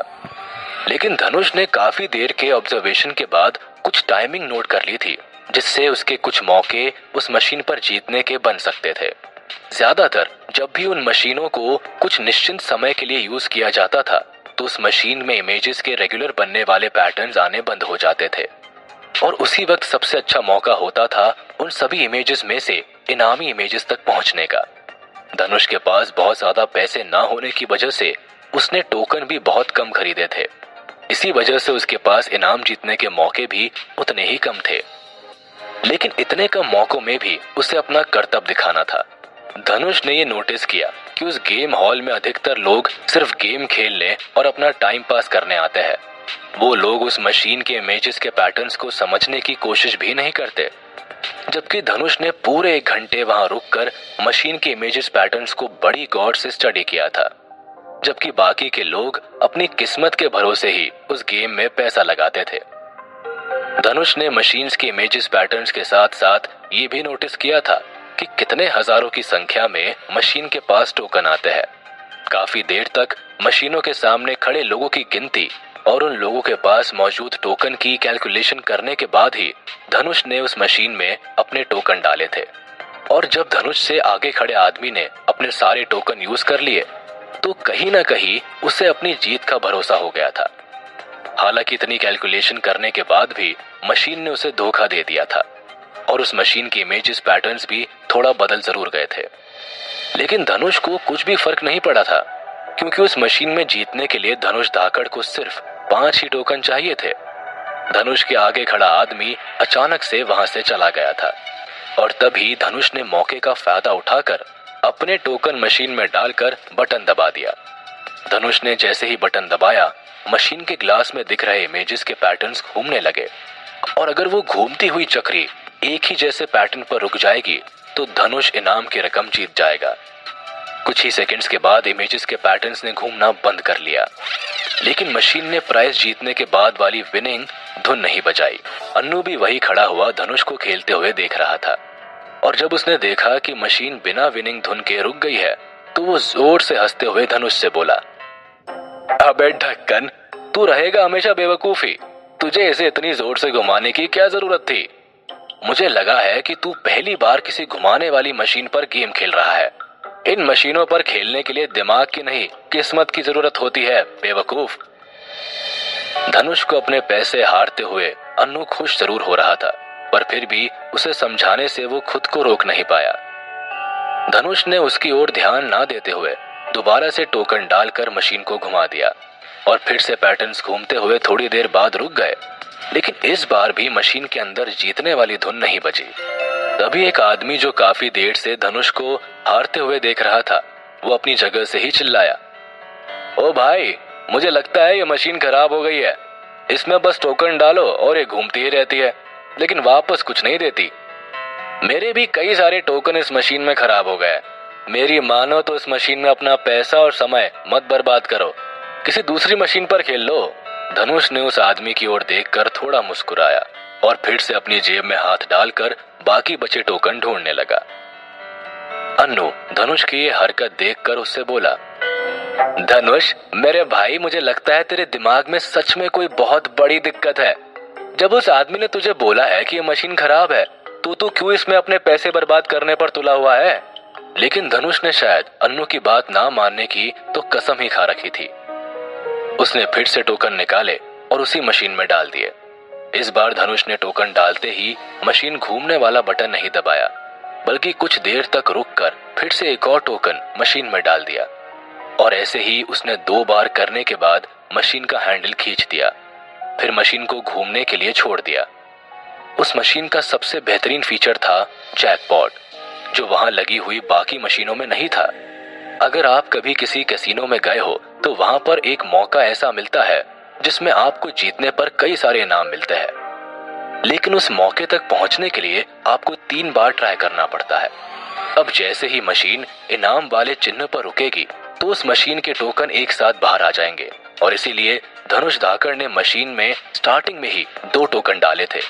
लेकिन धनुष ने काफी देर के ऑब्जर्वेशन के बाद कुछ टाइमिंग नोट कर ली थी, जिससे उसके कुछ मौके उस मशीन पर जीतने के बन सकते थे। ज्यादातर जब भी उन मशीनों को कुछ निश्चित समय के लिए यूज किया जाता था तो उस मशीन में इमेजेस के रेगुलर बनने वाले पैटर्न्स आने बंद हो जाते थे, और उसी वक्त सबसे अच्छा मौका होता था उन सभी इमेजेस में से इनामी इमेजेस तक पहुंचने का। धनुष के पास बहुत ज्यादा पैसे ना होने की वजह से उसने टोकन भी बहुत कम खरीदे थे, इसी वजह से उसके पास इनाम जीतने के मौके भी उतने ही कम थे। लेकिन इतने कम मौकों में भी उसे अपना कर्तव्य दिखाना था। धनुष ने ये नोटिस किया कि उस गेम हॉल में अधिकतर लोग सिर्फ गेम खेलने और अपना टाइम पास करने आते हैं। वो लोग उस मशीन के इमेजेस के पैटर्न्स को समझने की कोशिश भी नहीं करते, जबकि धनुष ने पूरे 1 घंटे वहां रुककर मशीन के इमेजेस पैटर्न्स को बड़ी गौर से स्टडी किया था, जबकि बाकी के लोग अपनी किस्मत के भरोसे ही उस गेम में पैसा लगाते थे। धनुष ने मशीन्स के इमेजेस पैटर्न्स के साथ साथ ये भी नोटिस किया था कि कितने हजारों की संख्या में मशीन के पास टोकन आते हैं। काफी देर तक मशीनों के सामने खड़े लोगों की गिनती और उन लोगों के पास मौजूद टोकन की कैलकुलेशन करने के बाद ही धनुष ने उस मशीन में अपने टोकन डाले थे। और जब धनुष से आगे खड़े आदमी ने अपने सारे टोकन यूज कर लिए तो कहीं ना कहीं उसे अपनी जीत का भरोसा हो गया था। हालांकि इतनी कैलकुलेशन करने के बाद भी मशीन ने उसे धोखा दे दिया था और उस मशीन की इमेजेस पैटर्न्स भी थोड़ा बदल जरूर गए थे। लेकिन धनुष को कुछ भी फर्क नहीं पड़ा था, क्योंकि उस मशीन में जीतने के लिए धनुष धाकड़ को सिर्फ 5 ही टोकन चाहिए थे। धनुष के आगे खड़ा आदमी अचानक से वहां से चला गया था और तभी धनुष ने मौके का फायदा उठाकर अपने टोकन मशीन में डालकर बटन दबा दिया। धनुष ने जैसे ही बटन दबाया, मशीन के ग्लास में दिख रहे इमेजेस के पैटर्न्स घूमने लगे और अगर वो घूमती हुई चक्री एक ही जैसे पैटर्न पर रुक जाएगी तो धनुष इनाम की रकम जीत जाएगा। कुछ ही सेकंड्स के बाद इमेजेस के पैटर्न्स ने घूमना बंद कर लिया, लेकिन मशीन ने प्राइज जीतने के बाद वाली विनिंग धुन नहीं बजाई। अन्नू भी वही खड़ा हुआ धनुष को खेलते हुए देख रहा था और जब उसने देखा कि मशीन बिना विनिंग धुन के रुक गई है तो वो जोर से हंसते हुए धनुष से बोला, अबे ढक्कन, तू रहेगा हमेशा बेवकूफी। तुझे इसे इतनी जोर से घुमाने की क्या जरूरत थी? मुझे लगा है कि तू पहली बार किसी घुमाने वाली मशीन पर गेम खेल रहा है। इन मशीनों पर खेलने के लिए दिमाग की नहीं, किस्मत की जरूरत होती है, बेवकूफ। धनुष को अपने पैसे हारते हुए अन्नू खुश जरूर हो रहा था, पर फिर भी उसे समझाने से वो खुद को रोक नहीं पाया। धनुष ने उसकी ओर ध्यान ना देते हुए दोबारा से टोकन डालकर मशीन को घुमा दिया और फिर से पैटर्न्स घूमते हुए थोड़ी देर बाद रुक गए, लेकिन इस बार भी मशीन के अंदर जीतने वाली धुन नहीं बजी। तभी एक आदमी जो काफी देर से धनुष को हारते हुए देख रहा था, वो अपनी जगह से ही चिल्लाया, ओ भाई, मुझे लगता है ये मशीन खराब हो गई है। इसमें बस टोकन डालो और ये घूमती ही रहती है, लेकिन वापस कुछ नहीं देती। मेरे भी कई सारे टोकन इस मशीन में खराब हो गए। मेरी मानो तो इस मशीन में अपना पैसा और समय मत बर्बाद करो, किसी दूसरी मशीन पर खेल लो। धनुष ने उस आदमी की ओर देखकर थोड़ा मुस्कुराया और फिर से अपनी जेब में हाथ डालकर बाकी बचे टोकन ढूंढने लगा। अन्नू धनुष की ये हरकत देखकर उससे बोला, धनुष मेरे भाई, मुझे लगता है तेरे दिमाग में सच में कोई बहुत बड़ी दिक्कत है। जब उस आदमी ने तुझे बोला है कि ये मशीन खराब है तो तू क्यों इसमें अपने पैसे बर्बाद करने पर तुला हुआ है? लेकिन धनुष ने शायद अन्नू की बात ना मानने की तो कसम ही खा रखी थी। उसने फिर से टोकन निकाले और उसी मशीन में डाल दिए। इस बार धनुष ने टोकन डालते ही मशीन घूमने वाला बटन नहीं दबाया, बल्कि कुछ देर तक रुककर फिर से एक और टोकन मशीन में डाल दिया और ऐसे ही उसने 2 बार करने के बाद मशीन का हैंडल खींच दिया, फिर मशीन को घूमने के लिए छोड़ दिया। उस मशीन का सबसे बेहतरीन फीचर था जैकपॉट, जो वहां लगी हुई बाकी मशीनों में नहीं था। अगर आप कभी किसी कैसीनो में गए हो तो वहां पर एक मौका ऐसा मिलता है जिसमें आपको जीतने पर कई सारे इनाम मिलते हैं, लेकिन उस मौके तक पहुंचने के लिए आपको 3 बार ट्राई करना पड़ता है। अब जैसे ही मशीन इनाम वाले चिन्ह पर रुकेगी तो उस मशीन के टोकन एक साथ बाहर आ जाएंगे और इसीलिए धनुष धाकड़ ने मशीन में स्टार्टिंग में ही 2 टोकन डाले थे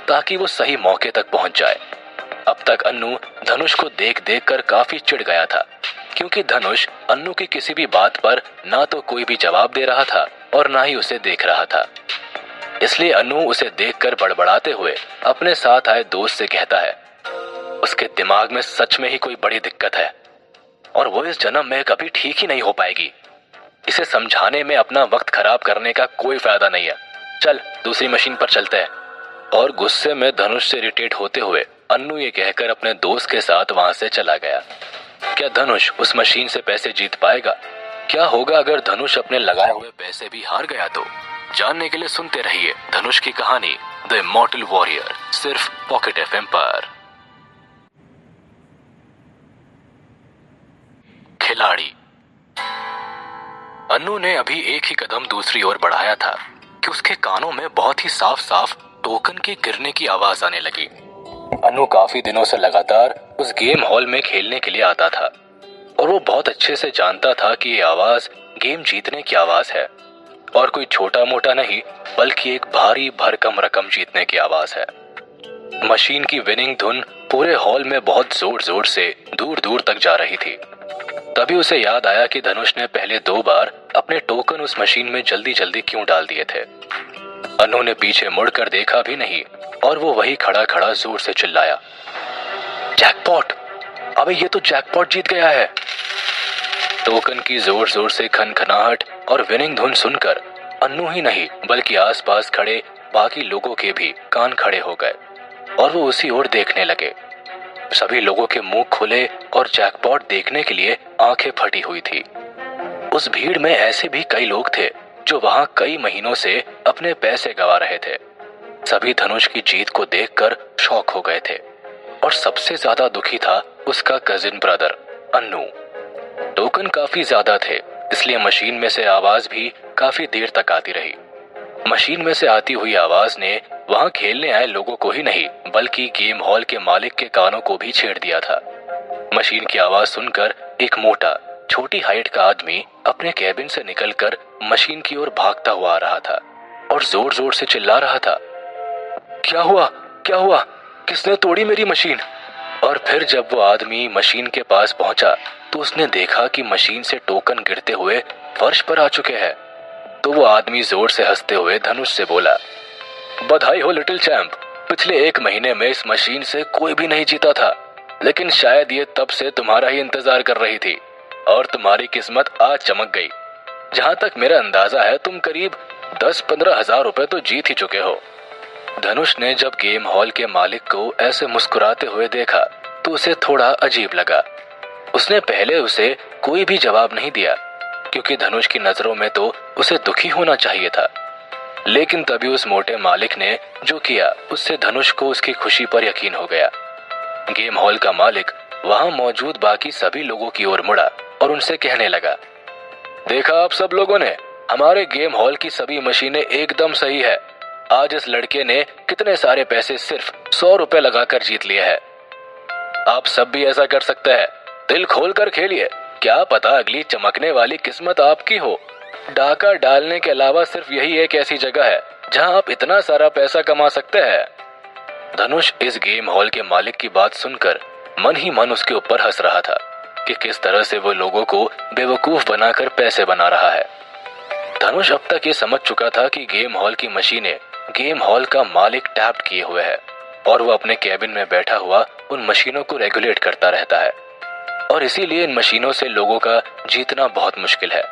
ताकि वो सही मौके तक पहुंच जाए। अब तक अन्नू धनुष को देख देख कर काफी चिढ़ गया था, क्योंकि धनुष अन्नू की किसी भी बात पर ना तो कोई भी जवाब दे रहा था और ना ही उसे देख रहा था। इसलिए अन्नू उसे देखकर बड़बड़ाते हुए अपने साथ आए दोस्त से कहता है, उसके दिमाग में सच में ही कोई बड़ी दिक्कत है और वो इस जन्म में कभी ठीक ही नहीं हो पाएगी। इसे समझाने में अपना वक्त खराब करने का कोई फायदा नहीं है। चल दूसरी मशीन पर चलते हैं। और गुस्से में धनुष से इरिटेट होते हुए अन्नू ये कहकर अपने दोस्त के साथ वहां से चला गया। क्या धनुष उस मशीन से पैसे जीत पाएगा? क्या होगा अगर धनुष अपने लगाए हुए पैसे भी हार गया तो? जानने के लिए सुनते रहिए धनुष की कहानी द इमॉर्टल वॉरियर, सिर्फ पॉकेट एफएम पर। खिलाड़ी। अन्नू ने अभी एक ही कदम दूसरी ओर बढ़ाया था कि उसके कानों में बहुत ही साफ साफ टोकन के गिरने की आवाज आने लगी। अन्नू काफी दिनों से लगातार उस गेम हॉल में खेलने के लिए आता था और वो बहुत अच्छे से जानता था कि ये आवाज गेम जीतने की आवाज है। और कोई छोटा मोटा नहीं बल्कि एक भारी भरकम रकम जीतने की आवाज है। मशीन की विनिंग धुन पूरे हॉल में बहुत जोर जोर से दूर दूर तक जा रही थी। तभी उसे याद आया कि धनुष ने पहले 2 बार अपने टोकन उस मशीन में जल्दी जल्दी क्यों डाल दिए थे। अनु ने पीछे मुड़कर देखा भी नहीं और वो वही खड़ा खड़ा जोर से चिल्लाया, जैकपॉट! अबे ये तो जैकपॉट जीत गया है। टोकन की जोर जोर से खनखनाहट और विनिंग धुन सुनकर अन्नू ही नहीं बल्कि आसपास खड़े बाकी लोगों के भी कान खड़े हो गए और वो उसी ओर देखने लगे। सभी लोगों के मुंह खुले और जैकपॉट देखने के लिए आंखें फटी हुई थी। उस भीड़ में ऐसे भी कई लोग थे जो वहां कई महीनों से अपने पैसे गंवा रहे थे। सभी धनुष की जीत को देखकर शॉक हो गए थे और सबसे ज्यादा दुखी था उसका कजिन ब्रदर अन्नू। टोकन काफी ज्यादा थे इसलिए मशीन में से आवाज भी काफी देर तक आती रही। मशीन में से आती हुई आवाज ने वहां खेलने आए लोगों को ही नहीं बल्कि गेम हॉल के मालिक के कानों को भी छेड़ दिया था। मशीन की आवाज सुनकर एक मोटा छोटी हाइट का आदमी अपने कैबिन से निकलकर मशीन की ओर भागता हुआ आ रहा था और जोर जोर से चिल्ला रहा था, क्या हुआ, क्या हुआ, किसने तोड़ी मेरी मशीन? और फिर जब वो आदमी मशीन के पास पहुंचा तो उसने देखा कि मशीन से टोकन गिरते हुए फर्श पर आ चुके हैं। तो वो आदमी जोर से हंसते हुए धनुष से बोला, बधाई हो लिटिल चैंप, पिछले 1 महीने में इस मशीन से कोई भी नहीं जीता था, लेकिन शायद ये तब से तुम्हारा ही इंतजार कर रही थी और तुम्हारी किस्मत आज चमक गई। जहां तक मेरा अंदाजा है तुम करीब 10-15 हजार रुपए तो जीत ही चुके हो। धनुष ने जब गेम हॉल के मालिक को ऐसे मुस्कुराते हुए देखा तो उसे थोड़ा अजीब लगा। उसने पहले उसे कोई भी जवाब नहीं दिया क्योंकि धनुष की नजरों में तो उसे दुखी होना चाहिए था। लेकिन तभी उस मोटे मालिक ने जो किया उससे धनुष को उसकी खुशी पर यकीन हो गया। गेम हॉल का मालिक वहां मौजूद बाकी सभी लोगों की ओर मुड़ा और उनसे कहने लगा, देखा आप सब लोगों ने, हमारे गेम हॉल की सभी मशीनें एकदम सही है। आज इस लड़के ने कितने सारे पैसे सिर्फ 100 रुपए लगाकर जीत लिए हैं। आप सब भी ऐसा कर सकते हैं। दिल खोलकर खेलिए, क्या पता अगली चमकने वाली किस्मत आपकी हो। डाका डालने के अलावा सिर्फ यही एक ऐसी जगह है जहां आप इतना सारा पैसा कमा सकते हैं। धनुष इस गेम हॉल के मालिक की बात सुनकर मन ही मन उसके ऊपर हंस रहा था कि किस तरह से वो लोगों को बेवकूफ बनाकर पैसे बना रहा है। धनुष अब तक ये समझ चुका था कि गेम हॉल की मशीनें गेम हॉल का मालिक टैप किए हुए है और वो अपने कैबिन में बैठा हुआ उन मशीनों को रेगुलेट करता रहता है और इसीलिए इन मशीनों से लोगों का जीतना बहुत मुश्किल है।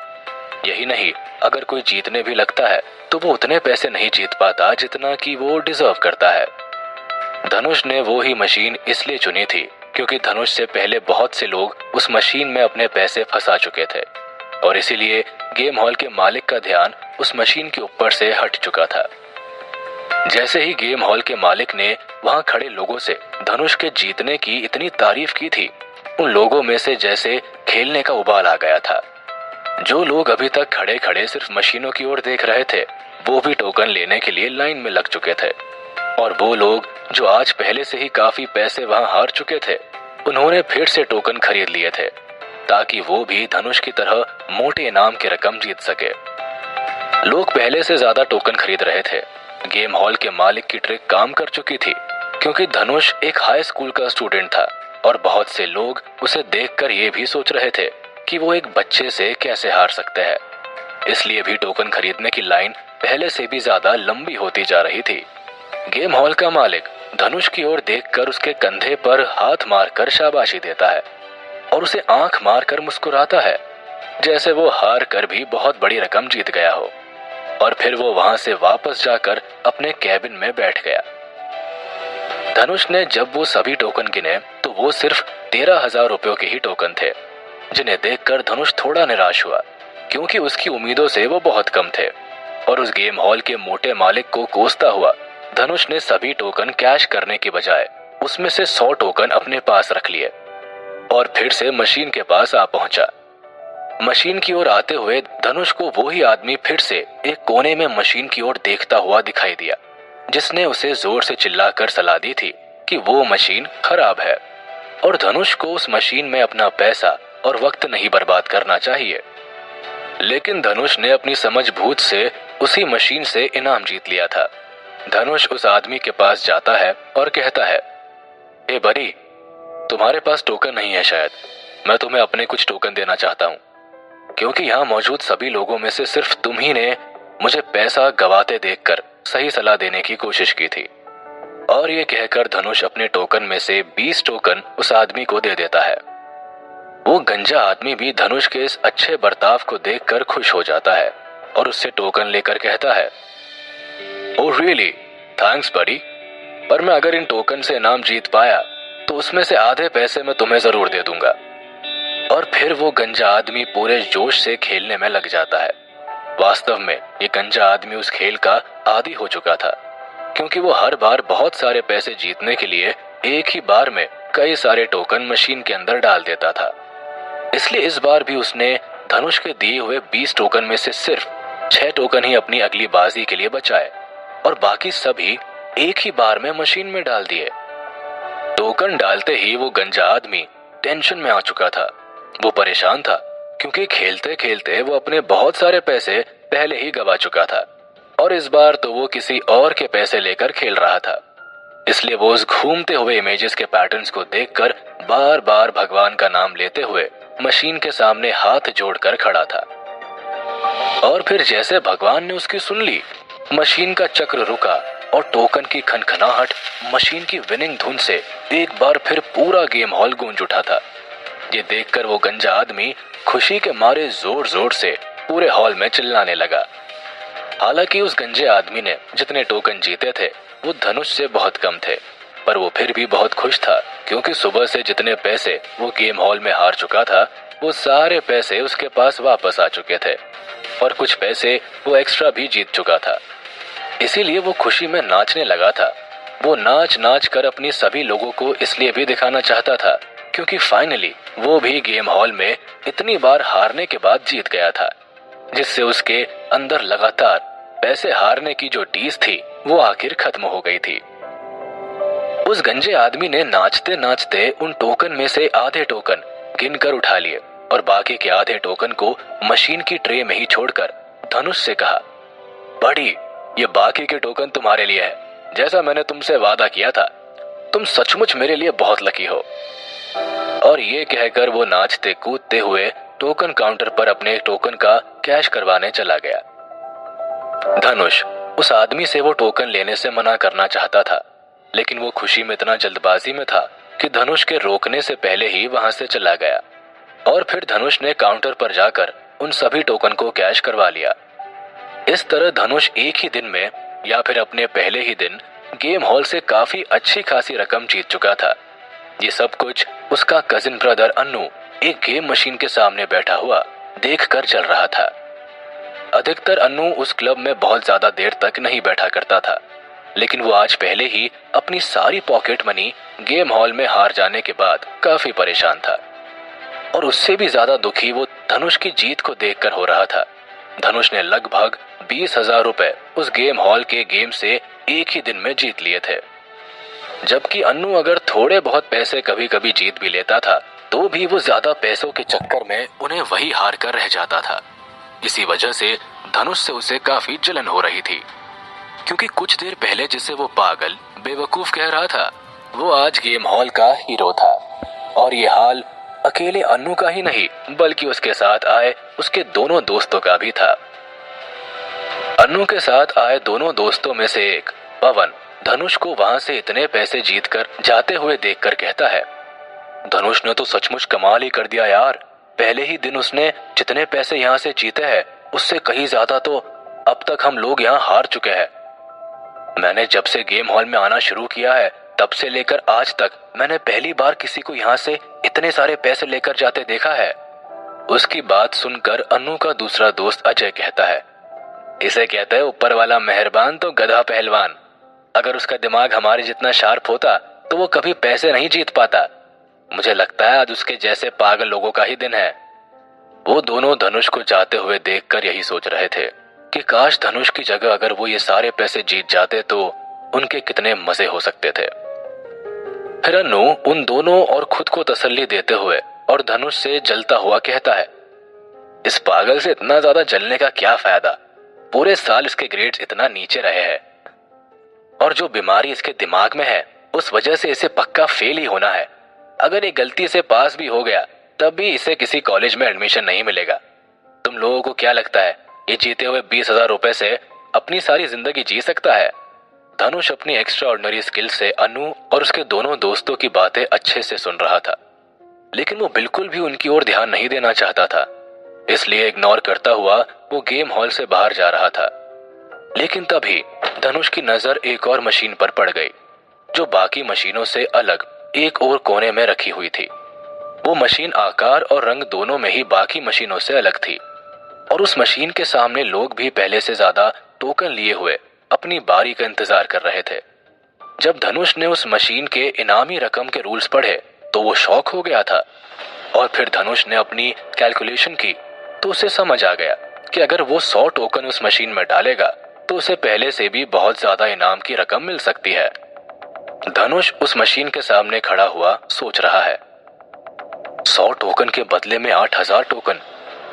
यही नहीं, अगर कोई जीतने भी लगता है तो वो उतने पैसे नहीं जीत पाता जितना कि वो डिजर्व करता है। धनुष ने वो ही मशीन इसलिए चुनी थी क्योंकि धनुष से पहले बहुत से लोग उस मशीन में अपने पैसे फंसा चुके थे और इसीलिए गेम हॉल के मालिक का ध्यान उस मशीन के ऊपर से हट चुका था। जैसे ही गेम हॉल के मालिक ने वहां खड़े लोगों से धनुष के जीतने की इतनी तारीफ की थी, उन लोगों में से जैसे खेलने का उबाल आ गया था। जो लोग अभी तक खड़े खड़े सिर्फ मशीनों की ओर देख रहे थे वो भी टोकन लेने के लिए लाइन में लग चुके थे और वो लोग जो आज पहले से ही काफी पैसे वहां हार चुके थे उन्होंने फिर से टोकन खरीद लिए थे ताकि वो भी धनुष की तरह मोटे इनाम की रकम जीत सके। लोग पहले से ज्यादा टोकन खरीद रहे थे। गेम हॉल के मालिक की ट्रिक काम कर चुकी थी क्योंकि धनुष एक हाई स्कूल का स्टूडेंट था और बहुत से लोग उसे देखकर ये भी सोच रहे थे कि वो एक बच्चे से कैसे हार सकते हैं। इसलिए भी टोकन खरीदने की लाइन पहले से भी ज्यादा लंबी होती जा रही थी। गेम हॉल का मालिक धनुष की ओर देखकर उसके कंधे पर हाथ मारकर शाबाशी देता है और उसे आंख मारकर मुस्कुराता है जैसे वो हार कर भी बहुत बड़ी रकम जीत गया हो और फिर वो वहां से वापस जाकर अपने कैबिन में बैठ गया। धनुष ने जब वो सभी टोकन गिने तो वो सिर्फ 13,000 रुपयों के ही टोकन थे जिन्हें देखकर धनुष थोड़ा निराश हुआ क्योंकि उसकी उम्मीदों से वो बहुत कम थे और उस गेम हॉल के मोटे मालिक को कोसता हुआ धनुष ने सभी टोकन कैश करने के बजाय उसमें से 100 टोकन अपने पास रख लिए और फिर से मशीन के पास आ पहुंचा। मशीन की ओर आते हुए धनुष को वो ही आदमी फिर से एक कोने में मशीन की ओर देखता हुआ दिखाई दिया जिसने उसे जोर से चिल्लाकर सलाह दी थी कि वो मशीन खराब है और धनुष को उस मशीन में अपना पैसा और वक्त नहीं बर्बाद करना चाहिए। लेकिन धनुष ने अपनी समझबूझ से उसी मशीन से इनाम जीत लिया था। धनुष उस आदमी के पास जाता है और कहता है, ए बड़ी, तुम्हारे पास टोकन नहीं है शायद। मैं तुम्हें अपने कुछ टोकन देना चाहता हूँ, क्योंकि यहाँ मौजूद सभी लोगों में से सिर्फ तुम ही ने मुझे पैसा गवाते देखकर सही सलाह देने की कोशिश की थी। और ये कहकर धनुष अपने टोकन में से 20 टोकन उस आदमी को दे देता है। वो गंजा आदमी भी धनुष के इस अच्छे बर्ताव को देखकर खुश हो जाता है और उससे टोकन लेकर कहता है, ओह रियली, थैंक्स बड़ी, पर मैं अगर इन टोकन से इनाम जीत पाया तो उसमें से आधे पैसे मैं तुम्हें जरूर दे दूंगा। और फिर वो गंजा आदमी पूरे जोश से खेलने में लग जाता है। वास्तव में ये गंजा आदमी उस खेल का आदी हो चुका था, क्योंकि वो हर बार बहुत सारे पैसे जीतने के लिए एक ही बार में कई सारे टोकन मशीन के अंदर डाल देता था। इसलिए इस बार भी उसने धनुष के दिए हुए 20 टोकन में से सिर्फ 6 टोकन ही अपनी अगली बाजी के लिए बचाए और बाकी सभी एक ही बार में मशीन में डाल दिए। टोकन डालते ही वो गंजा आदमी टेंशन में आ चुका था। वो परेशान था, क्योंकि खेलते खेलते वो अपने बहुत सारे पैसे पहले ही गवा चुका था और इस बार तो वो किसी और के पैसे लेकर खेल रहा था। इसलिए वो उस घूमते हुए इमेजेस के पैटर्न्स को देखकर बार बार भगवान का नाम लेते हुए मशीन के सामने हाथ जोड़कर खड़ा था। और फिर जैसे भगवान ने उसकी सुन ली, मशीन का चक्र रुका और टोकन की खनखनाहट मशीन की विनिंग धुन से एक बार फिर पूरा गेम हॉल गूंज उठा था। ये देखकर वो गंजा आदमी खुशी के मारे जोर जोर से पूरे हॉल में चिल्लाने लगा। हालांकि उस गंजे आदमी ने जितने टोकन जीते थे वो धनुष से बहुत कम थे, पर वो फिर भी बहुत खुश था, क्योंकि सुबह से जितने पैसे वो गेम हॉल में हार चुका था वो सारे पैसे उसके पास वापस आ चुके थे और कुछ पैसे वो एक्स्ट्रा भी जीत चुका था। इसीलिए वो खुशी में नाचने लगा था। वो नाच नाच कर अपनी सभी लोगों को इसलिए भी दिखाना चाहता था, क्योंकि फाइनली वो भी गेम हॉल में इतनी बार हारने के बाद जीत गया था, जिससे उसके अंदर लगातार पैसे हारने की जो टीस थी वो आखिर खत्म हो गई थी। उस गंजे आदमी ने नाचते नाचते उन टोकन में से आधे टोकन गिनकर उठा लिए और बाकी के आधे टोकन को मशीन की ट्रे में ही छोड़कर धनुष से कहा, बड़ी, ये बाकी के टोकन तुम्हारे लिए है, जैसा मैंने तुमसे वादा किया था। तुम सचमुच मेरे लिए बहुत लकी हो। और ये कहकर वो नाचते कूदते हुए टोकन काउंटर पर अपने टोकन का कैश करवाने चला गया। धनुष उस आदमी से वो टोकन लेने से मना करना चाहता था, लेकिन वो खुशी में इतना जल्दबाजी में था कि धनुष के रोकने से पहले ही वहां से चला गया। और फिर धनुष ने काउंटर पर जाकर उन सभी टोकन को कैश करवा लिया। इस तरह धनुष एक ही दिन में या फिर अपने पहले ही दिन गेम हॉल से काफी अच्छी खासी रकम जीत चुका था। ये सब कुछ उसका कजिन ब्रदर अन्नू एक गेम मशीन के सामने बैठा हुआ देखकर चल रहा था। अधिकतर अन्नू उस क्लब में बहुत ज्यादा देर तक नहीं बैठा करता था, लेकिन वो आज पहले ही अपनी सारी पॉकेट मनी गेम हॉल में हार जाने के बाद काफी परेशान था और उससे भी ज्यादा दुखी वो धनुष की जीत को देखकर हो रहा था। धनुष ने लगभग 20,000 रुपए उस गेम हॉल के गेम से एक ही दिन में जीत लिए थे, जबकि अन्नू अगर थोड़े बहुत पैसे कभी कभी जीत भी लेता था तो भी वो ज्यादा पैसों के चक्कर में उन्हें वही हार कर रह जाता था। इसी वजह से धनुष से उसे काफी जलन हो रही थी, क्योंकि कुछ देर पहले जिसे वो पागल बेवकूफ कह रहा था वो आज गेम हॉल का हीरो था। और ये हाल अकेले अन्नू का ही नहीं बल्कि उसके साथ आए उसके दोनों दोस्तों का भी था। अन्नू के साथ आए दोनों दोस्तों में से एक पवन धनुष को वहां से इतने पैसे जीतकर जाते हुए देखकर कहता है, धनुष ने तो सचमुच कमाल ही कर दिया यार। पहले ही दिन उसने जितने पैसे यहाँ से जीते हैं उससे कहीं ज्यादा तो अब तक हम लोग यहाँ हार चुके हैं। मैंने जब से गेम हॉल में आना शुरू किया है तब से लेकर आज तक मैंने पहली बार किसी को यहाँ से इतने सारे पैसे लेकर जाते देखा है। उसकी बात सुनकर अन्नू का दूसरा दोस्त अजय कहता है, इसे कहते हैं ऊपर वाला मेहरबान तो गधा पहलवान। अगर उसका दिमाग हमारे जितना शार्प होता तो वो कभी पैसे नहीं जीत पाता। मुझे लगता है आज उसके जैसे पागल लोगों का ही दिन है। वो दोनों धनुष को जाते हुए देखकर यही सोच रहे थे कि काश धनुष की जगह अगर वो ये सारे पैसे जीत जाते तो उनके कितने मजे हो सकते थे। फिर अन्नू उन दोनों और खुद को तसल्ली देते हुए और धनुष से जलता हुआ कहता है, इस पागल से इतना ज्यादा जलने का क्या फायदा, पूरे साल इसके ग्रेड्स इतना नीचे रहे हैं और जो बीमारी इसके दिमाग में है उस वजह से इसे पक्का फेल ही होना है। अगर ये गलती से पास भी हो गया तब भी इसे किसी कॉलेज में एडमिशन नहीं मिलेगा। तुम लोगों को क्या लगता है ये जीते हुए 20,000 रुपए से अपनी सारी जिंदगी जी सकता है? धनुष अपनी एक्स्ट्रा ऑर्डिनरी स्किल से अनु और उसके दोनों दोस्तों की बातें अच्छे से सुन रहा था, लेकिन वो बिल्कुल भी उनकी ओर ध्यान नहीं देना चाहता था। इसलिए इग्नोर करता हुआ वो गेम हॉल से बाहर जा रहा था। लेकिन तभी धनुष की नजर एक और मशीन पर पड़ गई, जो बाकी मशीनों से अलग एक और कोने में रखी हुई थी। वो मशीन आकार और रंग दोनों में ही बाकी मशीनों से अलग थी और उस मशीन के सामने लोग भी पहले से ज्यादा टोकन लिए हुए अपनी बारी का इंतजार कर रहे थे। जब धनुष ने उस मशीन के इनामी रकम के रूल्स पढ़े तो वो शॉक हो गया था और फिर धनुष ने अपनी कैलकुलेशन की तो उसे समझ आ गया कि अगर वो 100 टोकन उस मशीन में डालेगा तो उसे पहले से भी बहुत ज्यादा इनाम की रकम मिल सकती है। धनुष उस मशीन के सामने खड़ा हुआ सोच रहा है, 100 टोकन के बदले में 8,000 टोकन,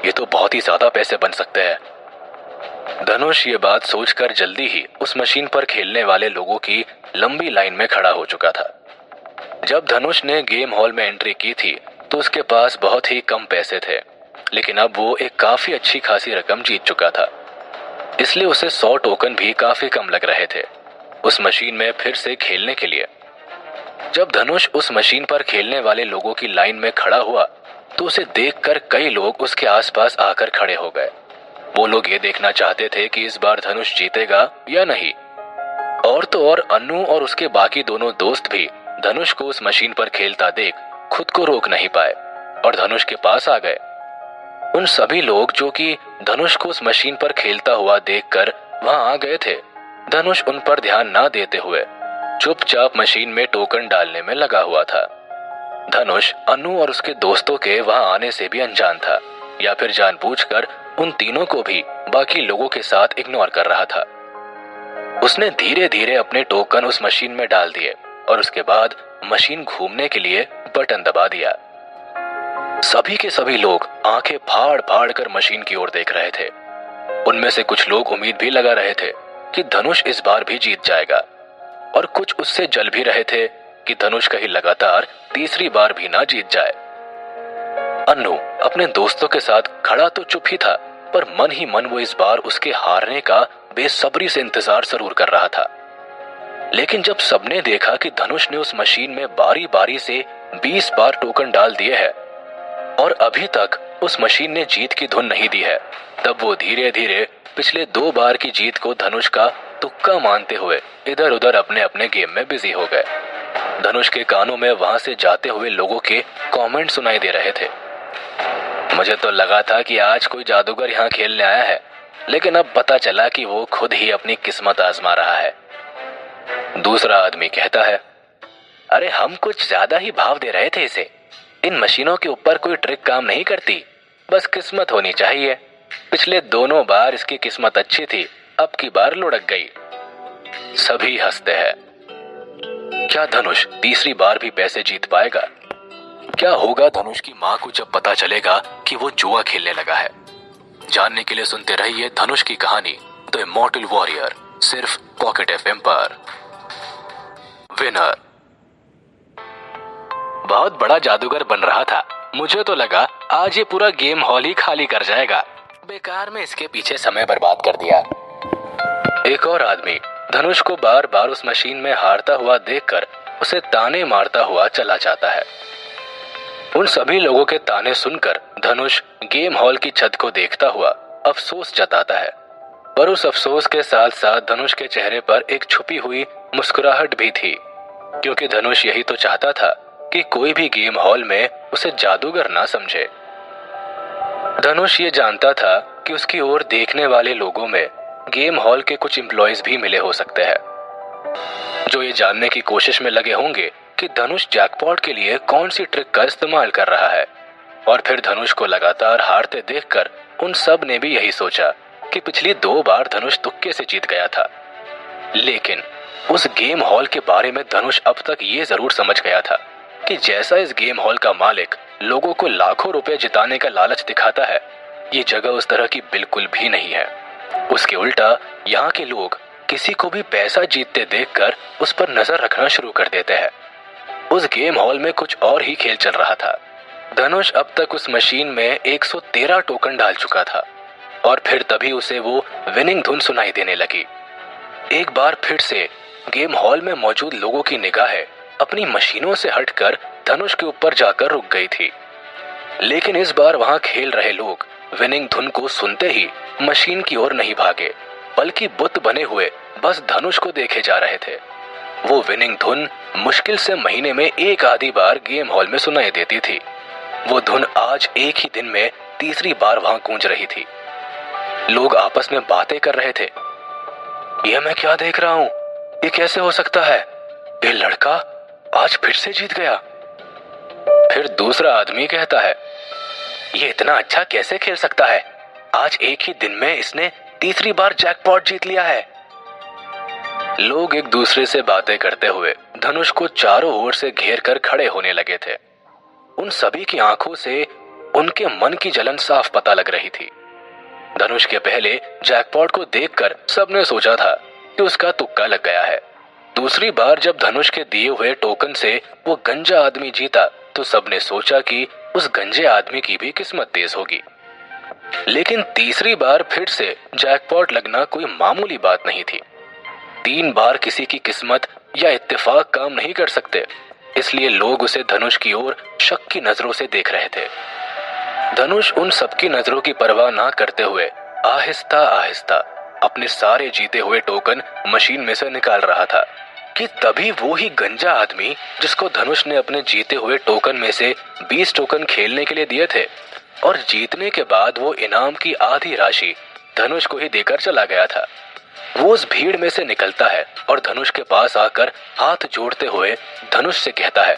ये तो बहुत ही ज्यादा पैसे बन सकते हैं। धनुष ये बात सोचकर जल्दी ही उस मशीन पर खेलने वाले लोगों की लंबी लाइन में खड़ा हो चुका था। जब धनुष ने गेम हॉल में एंट्री की थी तो उसके पास बहुत ही कम पैसे थे, लेकिन अब वो एक काफी अच्छी खासी रकम जीत चुका था, इसलिए उसे 100 टोकन भी काफी कम लग रहे थे उस मशीन में फिर से खेलने के लिए। जब धनुष उस मशीन पर खेलने वाले लोगों की लाइन में खड़ा हुआ तो उसे देखकर कई लोग उसके आसपास आकर खड़े हो गए। वो लोग ये देखना चाहते थे कि इस बार धनुष जीतेगा या नहीं। और तो और अनु और उसके बाकी दोनों दोस्त भी धनुष को उस मशीन पर खेलता देख खुद को रोक नहीं पाए और धनुष के पास आ गए। उन सभी लोग जो कि धनुष को उस मशीन पर खेलता हुआ देखकर वहां आ गए थे, धनुष उन पर ध्यान ना देते हुए चुपचाप मशीन में टोकन डालने में लगा हुआ था। धनुष अनु और उसके दोस्तों के वहां आने से भी अनजान था या फिर जानबूझकर उन तीनों को भी बाकी लोगों के साथ इग्नोर कर रहा था। उसने धीरे धीरे अपने टोकन उस मशीन में डाल दिए और उसके बाद मशीन घूमने के लिए बटन दबा दिया। सभी के सभी लोग आंखें फाड़ फाड़ कर मशीन की ओर देख रहे थे। उनमें से कुछ लोग उम्मीद भी लगा रहे थे कि धनुष इस बार भी जीत जाएगा और कुछ उससे जल भी रहे थे कि धनुष कहीं लगातार तीसरी बार भी ना जीत जाए। अन्नू अपने दोस्तों के साथ खड़ा तो चुप ही था, पर मन ही मन वो इस बार उसके हारने का बेसब्री से इंतजार जरूर कर रहा था। लेकिन जब सबने देखा कि धनुष ने उस मशीन में बारी बारी से 20 बार टोकन डाल दिए हैं और अभी तक उस मशीन ने जीत की धुन नहीं दी है, तब वो धीरे धीरे पिछले 2 बार की जीत को धनुष का तुक्का मानते हुए इधर उधर अपने अपने गेम में बिजी हो गए। धनुष के कानों में वहां से जाते हुए लोगों के कमेंट सुनाई दे रहे थे। मुझे तो लगा था कि आज कोई जादूगर यहाँ खेलने आया है, लेकिन अब पता चला कि वो खुद ही अपनी किस्मत आजमा रहा है। दूसरा आदमी कहता है, अरे हम कुछ ज्यादा ही भाव दे रहे थे इसे। इन मशीनों के ऊपर कोई ट्रिक काम नहीं करती, बस किस्मत होनी चाहिए। पिछले दोनों बार इसकी किस्मत अच्छी थी, अब की बार लुढ़क गई। सभी हंसते हैं। क्या धनुष तीसरी बार भी पैसे जीत पाएगा? क्या होगा धनुष की माँ को जब पता चलेगा कि वो जुआ खेलने लगा है? जानने के लिए सुनते रहिए धनुष की कहानी द इमॉर्टल वॉरियर, सिर्फ पॉकेट एफएम पर। विनर। बहुत बड़ा जादूगर बन रहा था, मुझे तो लगा आज ये पूरा गेम हॉल ही खाली कर जाएगा। बेकार में इसके पीछे समय बर्बाद कर दिया। एक और आदमी धनुष को बार बार उस मशीन में हारता हुआ देखकर उसे ताने मारता हुआ चला जाता है। उन सभी लोगों के ताने सुनकर धनुष गेम हॉल की छत को देखता हुआ अफसोस जताता है, पर उस अफसोस के साथ साथ धनुष के चेहरे पर एक छुपी हुई मुस्कुराहट भी थी, क्योंकि धनुष यही तो चाहता था कि कोई भी गेम हॉल में उसे जादूगर ना समझे। धनुष ये जानता था कि उसकी ओर देखने वाले लोगों में गेम हॉल के कुछ एम्प्लॉयज भी मिले हो सकते हैं, जो ये जानने की कोशिश में लगे होंगे कि धनुष जैकपॉट के लिए कौन सी ट्रिक का इस्तेमाल कर रहा है। और फिर धनुष को लगातार हारते देखकर उन सब ने भी यही सोचा कि पिछली 2 बार धनुष तुक्के से जीत गया था। लेकिन उस गेम हॉल के बारे में धनुष अब तक ये जरूर समझ गया था कि जैसा इस गेम हॉल का मालिक लोगों को लाखों रुपए जिताने का लालच दिखाता है, ये जगह उस तरह की बिल्कुल भी नहीं है। उसके उल्टा यहाँ के लोग किसी को भी पैसा जीतते देखकर उस पर नजर रखना शुरू कर देते हैं। उस गेम हॉल में कुछ और ही खेल चल रहा था। धनुष अब तक उस मशीन में 113 टोकन डाल चुका था और फिर तभी उसे वो विनिंग धुन सुनाई देने लगी। एक बार फिर से गेम हॉल में मौजूद लोगों की निगाहें अपनी मशीनों से हटकर धनुष के ऊपर जाकर रुक गई थी। लेकिन इस बार वहां खेल रहे लोग विनिंग धुन को सुनते ही मशीन की ओर नहीं भागे, बल्कि बुत बने हुए बस धनुष को देखे जा रहे थे। वो विनिंग धुन मुश्किल से महीने में एक आधी बार गेम हॉल में सुनाई देती थी। वो धुन आज एक ही दिन में तीसरी बार वहां गूंज रही थी। लोग आपस में बातें कर रहे थे। यह मैं क्या देख रहा हूं? ये कैसे हो सकता है? ये लड़का आज फिर से जीत गया। फिर दूसरा आदमी कहता है, ये इतना अच्छा कैसे खेल सकता है? आज एक ही दिन में इसने तीसरी बार जैकपॉट जीत लिया है। लोग एक दूसरे से बातें करते हुए धनुष को चारों ओर से घेर कर खड़े होने लगे थे। उन सभी की आंखों से उनके मन की जलन साफ पता लग रही थी। धनुष के पहले जैकपॉट को देखकर सबने सोचा था कि उसका तुक्का लग गया है। दूसरी बार जब धनुष के दिए हुए टोकन से वो गंजा आदमी जीता तो सबने सोचा कि उस गंजे आदमी की भी किस्मत तेज होगी। लेकिन तीसरी बार फिर से जैकपॉट लगना कोई मामूली बात नहीं थी। 3 बार किसी की किस्मत या इत्तेफाक काम नहीं कर सकते, इसलिए लोग उसे धनुष की ओर शक की नजरों से देख रहे थे। धनुष उन सबकी नजरों की परवाह ना करते हुए आहिस्ता आहिस्ता अपने सारे जीते हुए टोकन मशीन में से निकाल रहा था कि तभी वो ही गंजा आदमी जिसको धनुष ने अपने जीते हुए टोकन में से 20 टोकन खेलने के लिए दिए थे और जीतने के बाद वो इनाम की आधी राशि धनुष को ही देकर चला गया था, वो उस भीड़ में से निकलता है और धनुष के पास आकर हाथ जोड़ते हुए धनुष से कहता है,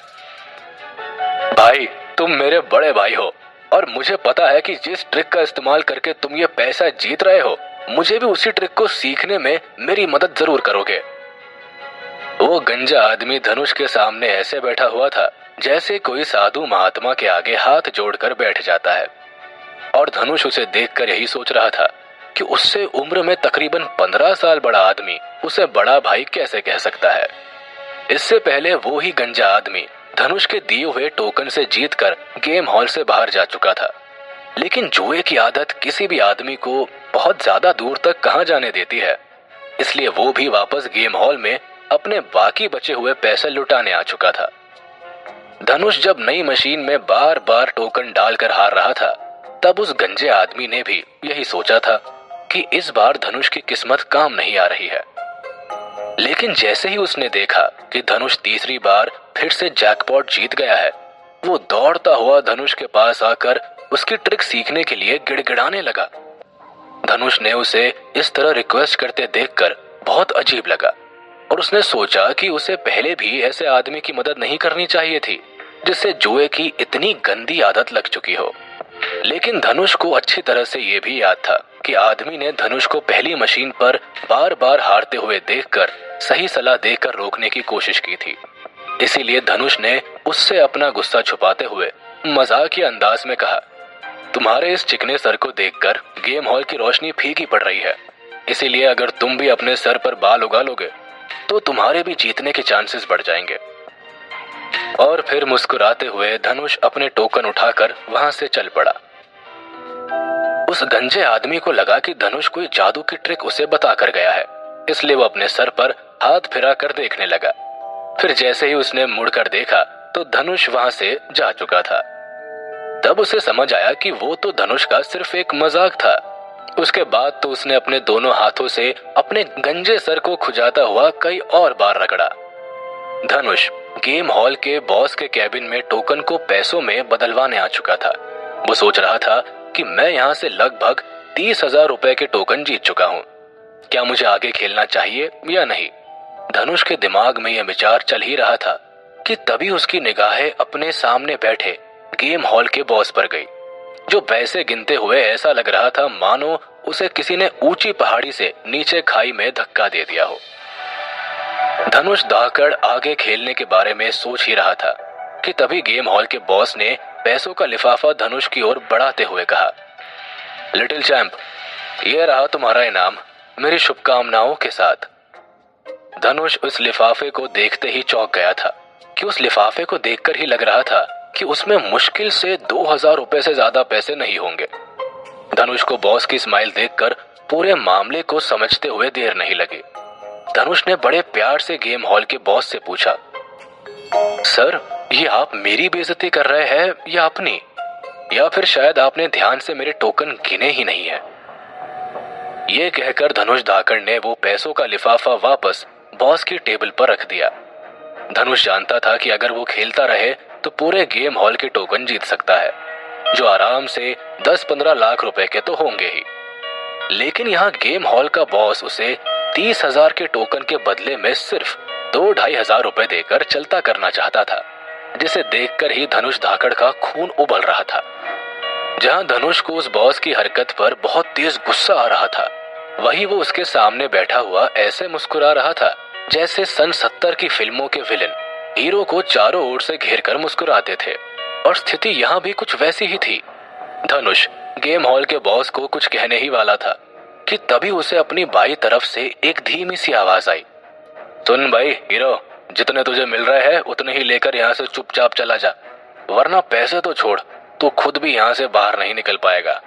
भाई तुम मेरे बड़े भाई हो और मुझे पता है कि जिस ट्रिक का इस्तेमाल करके तुम ये पैसा जीत रहे हो, मुझे भी उसी ट्रिक को सीखने में मेरी मदद जरूर करोगे। वो गंजा आदमी धनुष के सामने ऐसे बैठा हुआ था जैसे कोई साधु महात्मा के आगे हाथ जोड़कर बैठ जाता है और धनुष उसे देखकर यही सोच रहा था कि उससे उम्र में तकरीबन 15 साल बड़ा आदमी उसे बड़ा भाई कैसे कह सकता है। इससे पहले वो ही गंजा आदमी धनुष के दिए हुए टोकन से जीतकर गेम हॉल से बाहर जा चुका था। लेकिन जुए की आदत किसी भी आदमी को बहुत ज्यादा दूर तक कहां जाने देती है, इसलिए वो भी वापस गेम हॉल में अपने बाकी बचे हुए पैसे लुटाने आ चुका था। धनुष जब नई मशीन में बार बार टोकन डालकर हार रहा था, तब उस गंजे आदमी ने भी यही सोचा था कि इस बार धनुष की किस्मत काम नहीं आ रही है। लेकिन जैसे ही उसने देखा कि धनुष तीसरी बार फिर से जैकपॉट जीत गया है, वो दौड़ता हुआ धनुष के पास आकर उसकी ट्रिक सीखने के लिए गिड़गिड़ाने लगा। धनुष ने उसे इस तरह रिक्वेस्ट करते देखकर बहुत अजीब लगा और उसने सोचा कि उसे पहले भी ऐसे आदमी की मदद नहीं करनी चाहिए थी जिससे जुए की इतनी गंदी आदत लग चुकी हो। लेकिन धनुष को अच्छी तरह से ये भी याद था कि आदमी ने धनुष को पहली मशीन पर बार बार हारते हुए देखकर सही सलाह देकर रोकने की कोशिश की थी। इसीलिए धनुष ने उससे अपना गुस्सा छुपाते हुए मजाकिया अंदाज में कहा, तुम्हारे इस चिकने सर को देखकर गेम हॉल की रोशनी फीकी पड़ रही है, इसीलिए अगर तुम भी अपने सर पर बाल उगा लोगे तो तुम्हारे भी जीतने के चांसेस बढ़ जाएंगे। और फिर मुस्कुराते हुए धनुष अपने टोकन उठाकर वहां से चल पड़ा। उस गंजे आदमी को लगा कि धनुष कोई जादू की ट्रिक उसे बताकर गया है, इसलिए वो अपने सर पर हाथ फिरा कर देखने लगा। फिर जैसे ही उसने मुड़कर देखा तो धनुष वहां से जा चुका था। तब उसे समझ आया कि वो तो धनुष का सिर्फ एक मजाक था। उसके बाद तो उसने अपने दोनों हाथों से अपने गंजे सर को खुजाता हुआ कई और बार रगड़ा। धनुष गेम हॉल के बॉस के कैबिन में टोकन को पैसों में बदलवाने आ चुका था। वो सोच रहा था कि मैं यहाँ से लगभग 30,000 रुपए के टोकन जीत चुका हूँ, क्या मुझे आगे खेलना चाहिए या नहीं। धनुष के दिमाग में यह विचार चल ही रहा था कि तभी उसकी निगाहें अपने सामने बैठे गेम हॉल के बॉस पर गई, जो पैसे गिनते हुए ऐसा लग रहा था मानो उसे किसी ने ऊंची पहाड़ी से नीचे खाई में धक्का दे दिया हो। धनुष दाकड़ आगे खेलने के बारे में सोच ही रहा था कि तभी गेम हॉल के बॉस ने पैसों का लिफाफा धनुष की ओर बढ़ाते हुए कहा, लिटिल चैंप, ये रहा तुम्हारा इनाम, मेरी शुभकामनाओं के साथ। धनुष उस लिफाफे को देखते ही चौंक गया था कि उस लिफाफे को देखकर ही लग रहा था कि उसमें मुश्किल से 2000 रुपए से ज्यादा पैसे नहीं होंगे। धनुष को बॉस की स्माइल देखकर पूरे मामले को समझते हुए देर नहीं लगी। धनुष ने बड़े प्यार से गेम हॉल के बॉस से पूछा, सर, ये आप मेरी बेइज्जती कर रहे हैं या अपनी, या फिर शायद आपने ध्यान से मेरे टोकन गिने ही नहीं है। ये कहकर धनुष धाकड़ ने वो पैसों का लिफाफा वापस बॉस की टेबल पर रख दिया। धनुष जानता था कि अगर वो खेलता रहे तो पूरे गेम हॉल के टोकन जीत सकता है, जो आराम से 10-15 लाख रुपए के तो होंगे ही। लेकिन यहाँ गेम हॉल का बॉस उसे 30,000 के टोकन के बदले में सिर्फ 2-2.5 हजार रुपए देकर चलता करना चाहता था, जिसे देखकर ही धनुष धाकड़ का खून उबल रहा था। जहां धनुष को उस बॉस की हरकत पर बहुत तेज गुस्सा आ रहा था, वहीं वो उसके सामने बैठा हुआ ऐसे मुस्कुरा रहा था जैसे सन 70 की फिल्मों के विलेन हीरो को चारों ओर से घेरकर मुस्कुराते थे। और स्थिति यहाँ भी कुछ वैसी ही थी। धनुष गेम हॉल के बॉस को कुछ कहने ही वाला था कि तभी उसे अपनी बाई तरफ से एक धीमी सी आवाज आई, सुन भाई हीरो, जितने तुझे मिल रहे हैं उतने ही लेकर यहाँ से चुपचाप चला जा, वरना पैसे तो छोड़, तू खुद भी यहाँ से बाहर नहीं निकल पाएगा।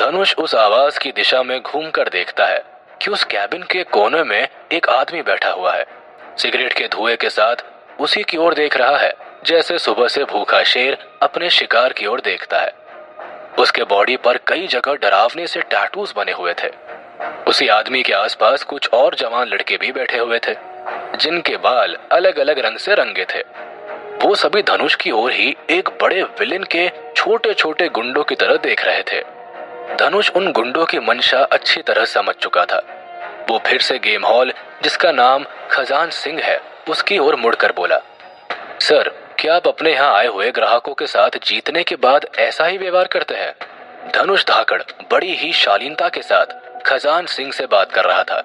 धनुष उस आवाज की दिशा में घूमकर देखता है कि उस कैबिन के कोने में एक आदमी बैठा हुआ है, सिगरेट के धुएं के साथ उसी की ओर देख रहा है जैसे सुबह से भूखा शेर अपने शिकार की ओर देखता है। उसके बॉडी पर कई जगह डरावने से टैटूज बने हुए थे। उसी आदमी के आसपास कुछ और जवान लड़के भी बैठे हुए थे, जिनके बाल अलग अलग रंग से रंगे थे। वो सभी धनुष की ओर ही एक बड़े विलेन के छोटे छोटे गुंडों की तरह देख रहे थे। धनुष उन गुंडों की मंशा अच्छी तरह समझ चुका था। वो फिर से गेम हॉल, जिसका नाम खजान सिंह है, उसकी ओर मुड़कर बोला, सर, क्या आप अपने यहाँ आए हुए ग्राहकों के साथ जीतने के बाद ऐसा ही व्यवहार करते हैं? धनुष धाकड़ बड़ी ही शालीनता के साथ खजान सिंह से बात कर रहा था,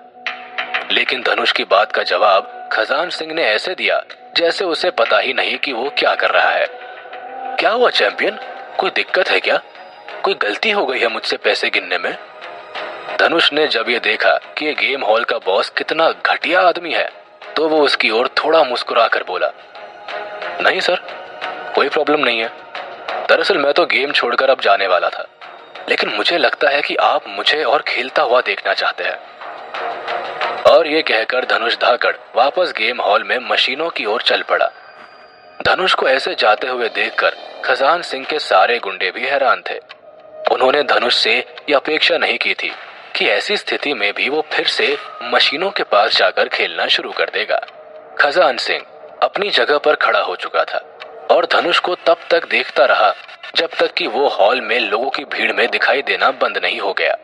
लेकिन धनुष की बात का जवाब खजान सिंह ने ऐसे दिया जैसे उसे पता ही नहीं कि वो क्या कर रहा है। क्या हुआ चैंपियन, कोई दिक्कत है क्या? कोई गलती हो गई है मुझसे पैसे गिनने में? धनुष ने जब ये देखा कि ये गेम हॉल का बॉस कितना घटिया आदमी है, तो वो उसकी ओर थोड़ा मुस्कुरा कर बोला, नहीं सर, कोई प्रॉब्लम नहीं है। दरअसल मैं तो गेम छोड़कर अब जाने वाला था, लेकिन मुझे लगता है कि आप मुझे और खेलता हुआ देखना चाहते हैं। और ये कहकर धनुष धाकड़ वापस गेम हॉल में मशीनों की ओर चल पड़ा। धनुष को ऐसे जाते हुए देखकर खजान सिंह के सारे गुंडे भी हैरान थे। उन्होंने धनुष से ये अपेक्षा नहीं की थी कि ऐसी स्थिति में भी वो फिर से मशीनों के पास जाकर खेलना शुरू कर देगा। खजान सिंह अपनी जगह पर खड़ा हो चुका था और धनुष को तब तक देखता रहा जब तक कि वो हॉल में लोगों की भीड़ में दिखाई देना बंद नहीं हो गया।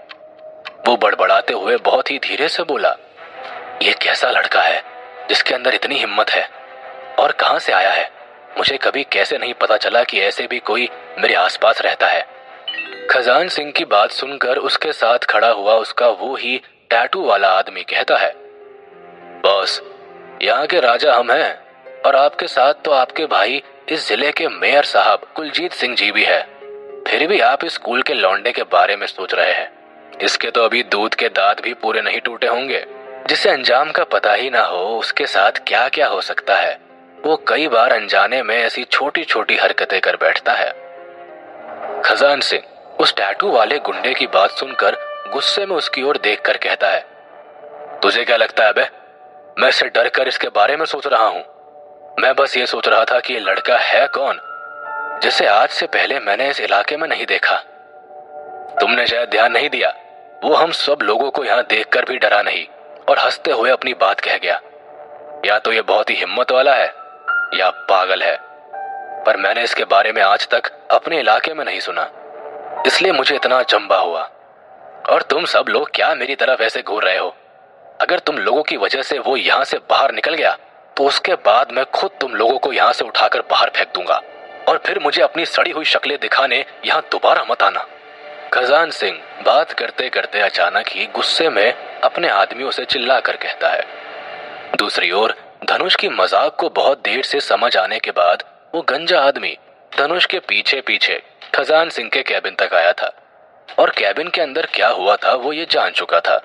वो बड़बड़ाते हुए बहुत ही धीरे से बोला, ये कैसा लड़का है जिसके अंदर इतनी हिम्मत है, और कहां से आया है? मुझे कभी कैसे नहीं पता चला कि ऐसे भी कोई मेरे आसपास रहता है। खजान सिंह की बात सुनकर उसके साथ खड़ा हुआ उसका वो ही टैटू वाला आदमी कहता है, बॉस, यहाँ के राजा हम हैं, और आपके साथ तो आपके भाई इस जिले के मेयर साहब कुलजीत सिंह जी भी है। फिर भी आप इस स्कूल के लौंडे के बारे में सोच रहे हैं। इसके तो अभी दूध के दांत भी पूरे नहीं टूटे होंगे। जिसे अंजाम का पता ही ना हो उसके साथ क्या क्या हो सकता है, वो कई बार अनजाने में ऐसी छोटी छोटी हरकतें कर बैठता है। खजान सिंह उस टैटू वाले गुंडे की बात सुनकर गुस्से में उसकी ओर देखकर कहता है, तुझे क्या लगता है बे? मैं इससे डर कर इसके बारे में सोच रहा हूं। मैं बस ये सोच रहा था कि ये लड़का है कौन जिसे आज से पहले मैंने इस इलाके में नहीं देखा। तुमने शायद ध्यान नहीं दिया, वो हम सब लोगों को यहाँ देखकर भी डरा नहीं और हंसते हुए अपनी बात कह गया। या तो ये बहुत ही हिम्मत वाला है या पागल है, पर मैंने इसके बारे में आज तक अपने इलाके में नहीं सुना, इसलिए मुझे इतना अचंभा हुआ। और तुम सब लोग क्या मेरी तरफ ऐसे घूर रहे हो? अगर तुम लोगों की वजह से वो यहाँ से बाहर निकल गया तो उसके बाद मैं खुद तुम लोगों को यहाँ से उठाकर बाहर फेंक दूंगा, और फिर मुझे अपनी सड़ी हुई शक्लें दिखाने यहाँ दोबारा मत आना। खजान सिंह बात करते करते अचानक ही गुस्से में अपने आदमियों से चिल्लाकर कहता है। दूसरी ओर धनुष की मजाक को बहुत देर से समझ आने के बाद वो गंजा आदमी धनुष के पीछे पीछे खजान सिंह के कैबिन तक आया था। और कैबिन के अंदर क्या हुआ था वो ये जान चुका था।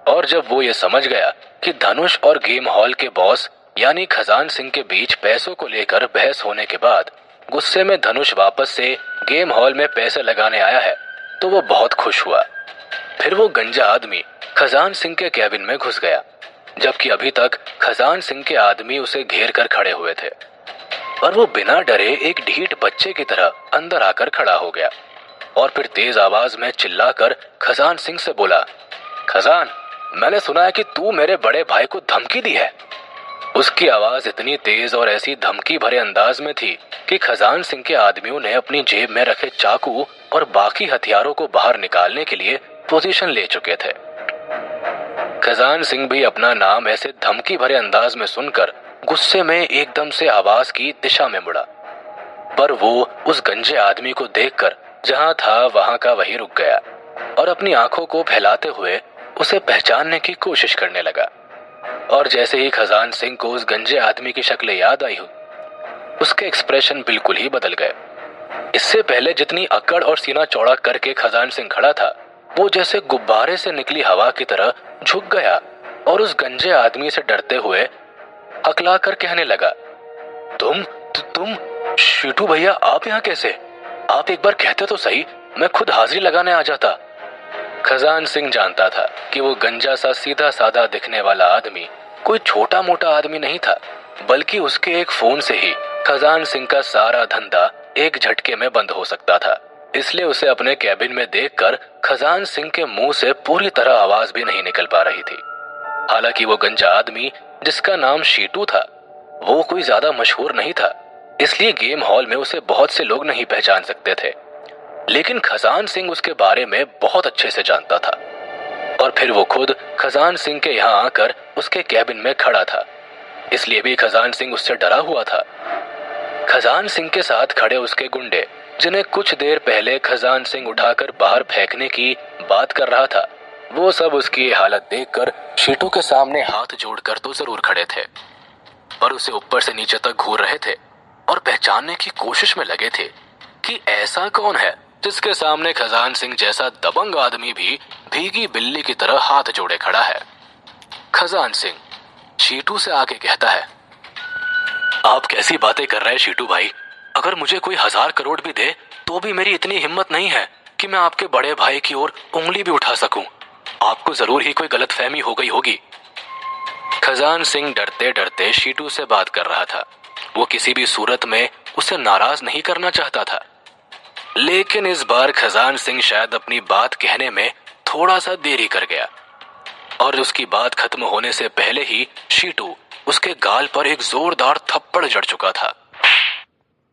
और जब वो ये समझ गया कि धनुष और गेम हॉल के बॉस यानी खजान सिंह के बीच पैसों को लेकर बहस होने के बाद गुस्से में धनुष वापस से गेम हॉल में पैसे लगाने आया है, तो वो बहुत खुश हुआ। फिर वो गंजा आदमी खजान सिंह के कैबिन में घुस गया, जबकि अभी तक खजान सिंह के आदमी उसे घेर कर खड़े हुए थे। और वो बिना डरे एक ढीठ बच्चे की तरह अंदर आकर खड़ा हो गया और फिर तेज आवाज में चिल्लाकर खजान सिंह से बोला, खजान, मैंने सुना है कि तू मेरे बड़े भाई को धमकी दी है। उसकी आवाज इतनी तेज और ऐसी धमकी भरे अंदाज में थी कि खजान सिंह के आदमियों ने अपनी जेब में रखे चाकू और बाकी हथियारों को बाहर निकालने के लिए पोजीशन ले चुके थे। खजान सिंह भी अपना नाम ऐसे धमकी भरे अंदाज में सुनकर गुस्से में एकदम से आवाज की दिशा में मुड़ा, पर वो उस गंजे आदमी को देखकर जहां था वहां का वहीं रुक गया और अपनी आंखों को फैलाते हुए उसे पहचानने की कोशिश करने लगा। और जैसे ही खजान सिंह को उस गंजे आदमी की शक्ल याद आई, उसके एक्सप्रेशन बिल्कुल ही बदल गए। इससे पहले जितनी अकड़ और सीना चौड़ा करके खजान सिंह खड़ा था, वो जैसे गुब्बारे से निकली हवा की तरह झुक गया और उस गंजे आदमी से डरते हुए हकला कर कहने लगा, तुम शीटू भैया, आप यहाँ कैसे? आप एक बार कहते तो सही, मैं खुद हाजिरी लगाने आ जाता। खजान सिंह जानता था कि वो गंजा सा सीधा साधा दिखने वाला आदमी कोई छोटा मोटा आदमी नहीं था, बल्कि उसके एक फोन से ही खजान सिंह का सारा धंधा एक झटके में बंद हो सकता था। इसलिए उसे अपने कैबिन में देखकर खजान सिंह के मुंह से पूरी तरह आवाज भी नहीं निकल पा रही थी। हालांकि वो गंजा आदमी, जिसका नाम शीटू था, वो कोई ज्यादा मशहूर नहीं था, इसलिए गेम हॉल में उसे बहुत से लोग नहीं पहचान सकते थे। लेकिन खजान सिंह उसके बारे में बहुत अच्छे से जानता था और फिर वो खुद खजान सिंह के यहाँ आकर उसके कैबिन में खड़ा था, इसलिए भी खजान सिंह उससे डरा हुआ था। खजान सिंह के साथ खड़े उसके गुंडे, जिन्हें कुछ देर पहले खजान सिंह उठाकर बाहर फेंकने की बात कर रहा था, वो सब उसकी ये हालत देखकर शीटू के सामने हाथ जोड़कर तो जरूर खड़े थे, पर उसे ऊपर से नीचे तक घूर रहे थे और पहचानने की कोशिश में लगे थे कि ऐसा कौन है जिसके सामने खजान सिंह जैसा दबंग आदमी भी भीगी बिल्ली की तरह हाथ जोड़े खड़ा है। खजान सिंह शीटू से आके कहता है, आप कैसी बातें कर रहे हैं शीटू भाई? अगर मुझे कोई 1000 करोड़ भी दे तो भी मेरी इतनी हिम्मत नहीं है कि मैं आपके बड़े भाई की ओर उंगली भी उठा सकूं। आपको जरूर ही कोई गलतफहमी हो गई होगी। खजान सिंह डरते डरते शीटू से बात कर रहा था। वो किसी भी सूरत में उसे नाराज नहीं करना चाहता था, लेकिन इस बार खजान सिंह शायद अपनी बात कहने में थोड़ा सा देरी कर गया और उसकी बात खत्म होने से पहले ही शीटू उसके गाल पर एक जोरदार थप्पड़ जड़ चुका था।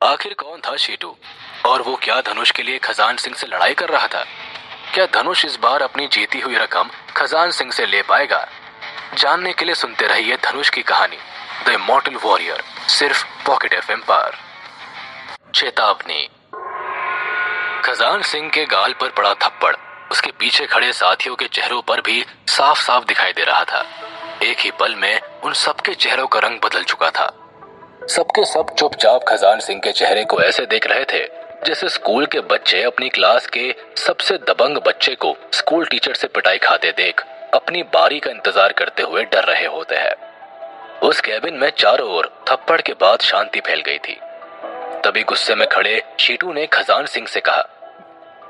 आखिर कौन था शीटू, और वो क्या धनुष के लिए खजान सिंह से लड़ाई कर रहा था? क्या धनुष इस बार अपनी जीती हुई रकम खजान सिंह से ले पाएगा? जानने के लिए सुनते रहिए धनुष की कहानी द इमॉर्टल वॉरियर, सिर्फ पॉकेट एफएम पर। चेतावनी। खजान सिंह के गाल पर पड़ा थप्पड़ उसके पीछे खड़े साथियों के चेहरों पर भी साफ साफ दिखाई दे रहा था। एक ही पल में उन सबके चेहरों का रंग बदल चुका था। सबके सब चुपचाप खजान सिंह के चेहरे को ऐसे देख रहे थे जैसे स्कूल के बच्चे अपनी क्लास के सबसे दबंग बच्चे को स्कूल टीचर से पिटाई खाते देख अपनी बारी का इंतजार करते हुए डर रहे होते हैं। उस कैबिन में चारों ओर थप्पड़ के बाद शांति फैल गई थी। तभी गुस्से में खड़े शीटू ने खजान सिंह से कहा,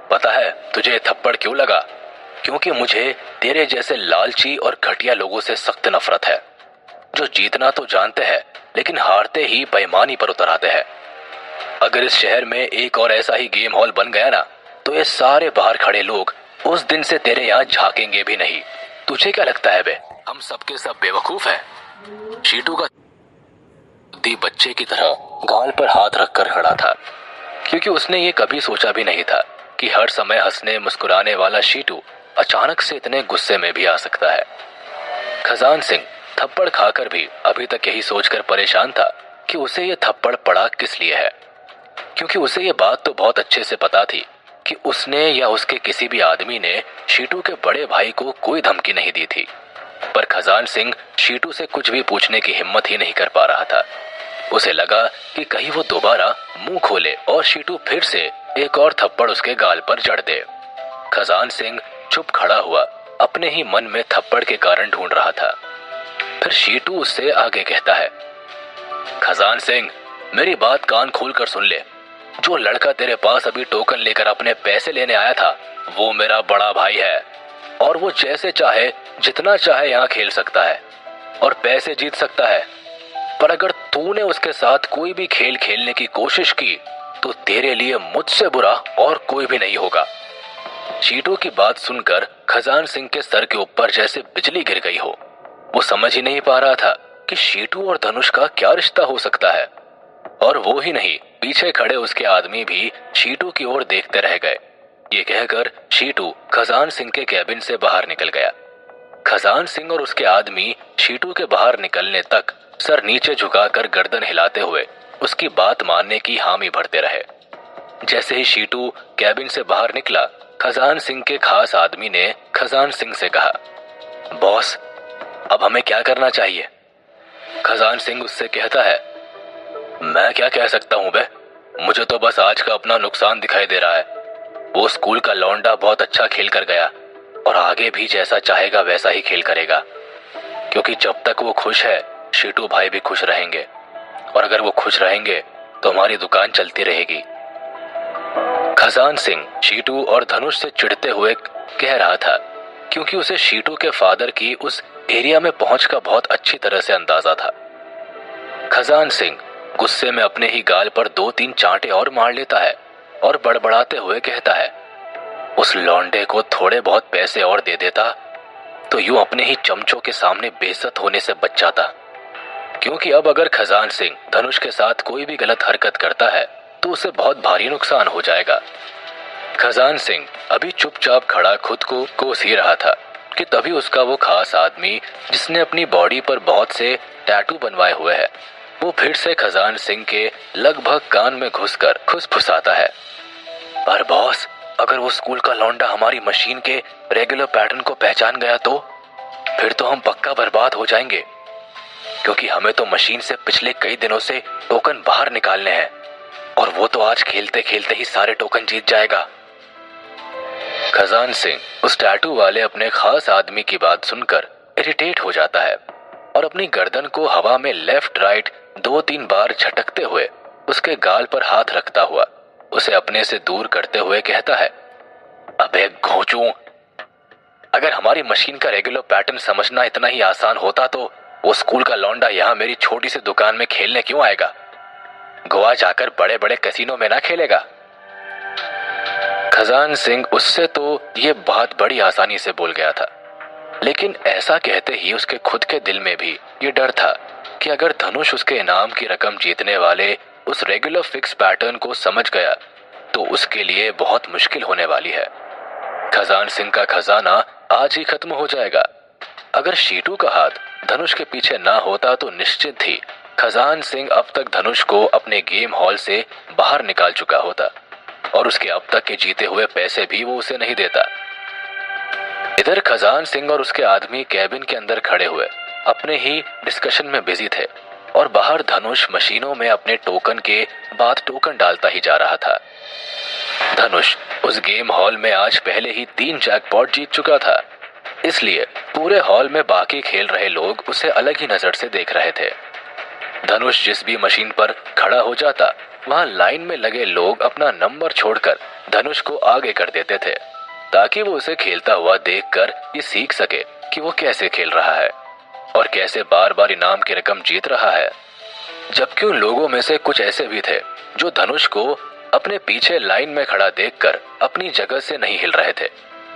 पता है तुझे थप्पड़ क्यों लगा? क्योंकि मुझे तेरे जैसे लालची और घटिया लोगों से सख्त नफरत है, जो जीतना तो जानते हैं लेकिन हारते ही बेईमानी पर उतर आते हैं। अगर इस शहर में एक और ऐसा ही गेम हॉल बन गया ना, तो ये सारे बाहर खड़े लोग उस दिन से तेरे यहाँ झांकेंगे भी नहीं। तुझे क्या लगता है बे, हम सबके सब बेवकूफ है? शीटू का बच्चे की तरह गाल पर हाथ रखकर खड़ा था, क्योंकि उसने ये कभी सोचा भी नहीं था कि हर समय हंसने मुस्कुराने वाला शीटू अचानक से इतने गुस्से में भी आ सकता है। खजान सिंह थप्पड़ खाकर भी अभी तक यही सोचकर परेशान था कि उसे ये थप्पड़ पड़ा किस लिए है, क्योंकि उसे ये बात तो बहुत अच्छे से पता थी कि उसने या उसके किसी भी आदमी ने शीटू के बड़े भाई को कोई धमकी नहीं दी थी। पर खजान सिंह शीटू से कुछ भी पूछने की हिम्मत ही नहीं कर पा रहा था। उसे लगा कि कहीं वो दोबारा मुंह खोले और शीटू फिर से एक और थप्पड़ उसके गाल पर जड़ दे। खजान सिंह चुप खड़ा हुआ अपने ही मन में थप्पड़ के कारण ढूंढ रहा था। फिर शीटू उससे आगे कहता है, खजान सिंह, मेरी बात कान खोल कर सुन ले। जो लड़का तेरे पास अभी टोकन लेकर अपने पैसे लेने आया था, वो मेरा बड़ा भाई है और वो जैसे चाहे जितना चाहे यहाँ खेल सकता है और पैसे जीत सकता है। पर अगर तूने उसके साथ कोई भी खेल खेलने की कोशिश की तो तेरे लिए मुझसे बुरा और कोई भी नहीं होगा। शीटू की बात सुनकर खजान सिंह के सर के ऊपर जैसे बिजली गिर गई हो। वो समझ ही नहीं पा रहा था कि शीटू और धनुष का क्या रिश्ता हो सकता है। और वो ही नहीं, पीछे खड़े उसके आदमी भी शीटू की ओर देखते रह गए। ये कहकर शीटू खजान सिंह के कैबिन से बाहर निकल गया। खजान सिंह और उसके आदमी शीटू के बाहर निकलने तक सर नीचे झुकाकर गर्दन हिलाते हुए उसकी बात मानने की हामी भरते रहे। जैसे ही शीटू कैबिन से बाहर निकला, खजान सिंह के खास आदमी ने खजान सिंह से कहा, बॉस, अब हमें क्या करना चाहिए? खजान सिंह उससे कहता है, मैं क्या कह सकता हूं बे, मुझे तो बस आज का अपना नुकसान दिखाई दे रहा है। वो स्कूल का लौंडा बहुत अच्छा खेल कर गया और आगे भी जैसा चाहेगा वैसा ही खेल करेगा, क्योंकि जब तक वो खुश है शीटू भाई भी खुश रहेंगे और अगर वो खुश रहेंगे तो हमारी दुकान चलती रहेगी। खजान सिंह शीटू और धनुष से चिढ़ते हुए कह रहा था, क्योंकि उसे शीटू के फादर की उस एरिया में पहुंच का बहुत अच्छी तरह से अंदाजा था। खजान सिंह गुस्से में अपने ही गाल पर 2-3 चांटे और मार लेता है और बड़बड़ाते हुए कहता है, उस लौंडे को थोड़े बहुत पैसे और दे देता तो यूं अपने ही चमचों के सामने बेइज्जत होने से बच जाता, क्योंकि अब अगर खजान सिंह धनुष के साथ कोई भी गलत हरकत करता है तो उसे बहुत भारी नुकसान हो जाएगा। खजान सिंह अभी चुपचाप खड़ा खुद को कोस ही रहा था कि तभी उसका वो खास आदमी जिसने अपनी बॉडी पर बहुत से टैटू बनवाए हुए हैं, वो फिर से खजान सिंह के लगभग कान में घुसकर फुसफुसाता है, पर बॉस, अगर वो स्कूल का लौंडा हमारी मशीन के रेगुलर पैटर्न को पहचान गया तो फिर तो हम पक्का बर्बाद हो जाएंगे, क्योंकि हमें तो मशीन से पिछले कई दिनों से टोकन बाहर निकालने हैं और वो तो आज खेलते खेलते ही सारे टोकन जीत जाएगा। खजान सिंह उस टैटू वाले अपने खास आदमी की बात सुनकर इरिटेट हो जाता है और अपनी गर्दन को हवा में लेफ्ट राइट 2-3 बार झटकते हुए उसके गाल पर हाथ रखता हुआ उसे अपने से दूर करते हुए कहता है, अबे घोंचू, अगर हमारी मशीन का रेगुलर पैटर्न समझना इतना ही आसान होता तो वो स्कूल का लौंडा यहाँ मेरी छोटी सी दुकान में खेलने क्यों आएगा? गोवा जाकर बड़े बड़े कैसीनो में ना खेलेगा। खजान सिंह उससे तो ये बात बड़ी आसानी से बोल गया था, लेकिन ऐसा कहते ही उसके खुद के दिल में भी ये डर था कि अगर धनुष उसके इनाम की रकम जीतने वाले उस रेगुलर फिक्स पैटर्न को समझ गया तो उसके लिए बहुत मुश्किल होने वाली है। खजान सिंह का खजाना आज ही खत्म हो जाएगा। अगर शीटू का हाथ धनुष के पीछे ना होता तो निश्चित ही खजान सिंह अब तक धनुष को अपने गेम हॉल से बाहर निकाल चुका होता और उसके अब तक के जीते हुए पैसे भी वो उसे नहीं देता। इधर खजान सिंह और उसके आदमी कैबिन के अंदर खड़े हुए अपने ही डिस्कशन में बिजी थे और बाहर धनुष मशीनों में अपने टोकन के बाद टोकन डालता ही जा रहा था। धनुष उस गेम हॉल में आज पहले ही 3 जैकपॉट जीत चुका था, इसलिए पूरे हॉल में बाकी खेल रहे लोग उसे अलग ही नजर से देख रहे थे। धनुष जिस भी मशीन पर खड़ा हो जाता वहां लाइन में लगे लोग अपना नंबर छोड़कर धनुष को आगे कर देते थे, ताकि वो उसे खेलता हुआ देखकर ये सीख सके कि वो कैसे खेल रहा है और कैसे बार बार इनाम की रकम जीत रहा है। जबकि उन लोगों में से कुछ ऐसे भी थे जो धनुष को अपने पीछे लाइन में खड़ा देखकर अपनी जगह से नहीं हिल रहे थे,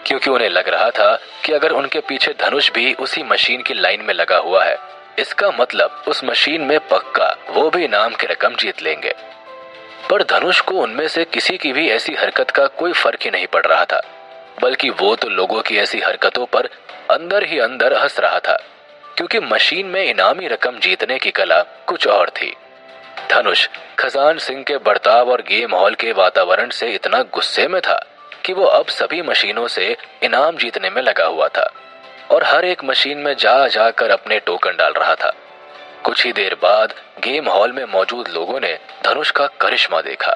क्योंकि उन्हें लग रहा था कि अगर उनके पीछे धनुष भी उसी मशीन की लाइन में लगा हुआ है, इसका मतलब उस मशीन में पक्का वो भी इनाम की रकम जीत लेंगे। पर धनुष को उनमें से किसी की भी ऐसी हरकत का कोई फर्क ही नहीं पड़ रहा था, बल्कि वो तो लोगों की ऐसी हरकतों पर अंदर ही अंदर हंस रहा था, क्योंकि मशीन में इनामी रकम जीतने की कला कुछ और थी। धनुष खजान सिंह के बर्ताव और गेम हॉल के वातावरण से इतना गुस्से में था कि वो अब सभी मशीनों से इनाम जीतने में लगा हुआ था और हर एक मशीन में जा जाकर अपने टोकन डाल रहा था। कुछ ही देर बाद गेम हॉल में मौजूद लोगों ने धनुष का करिश्मा देखा।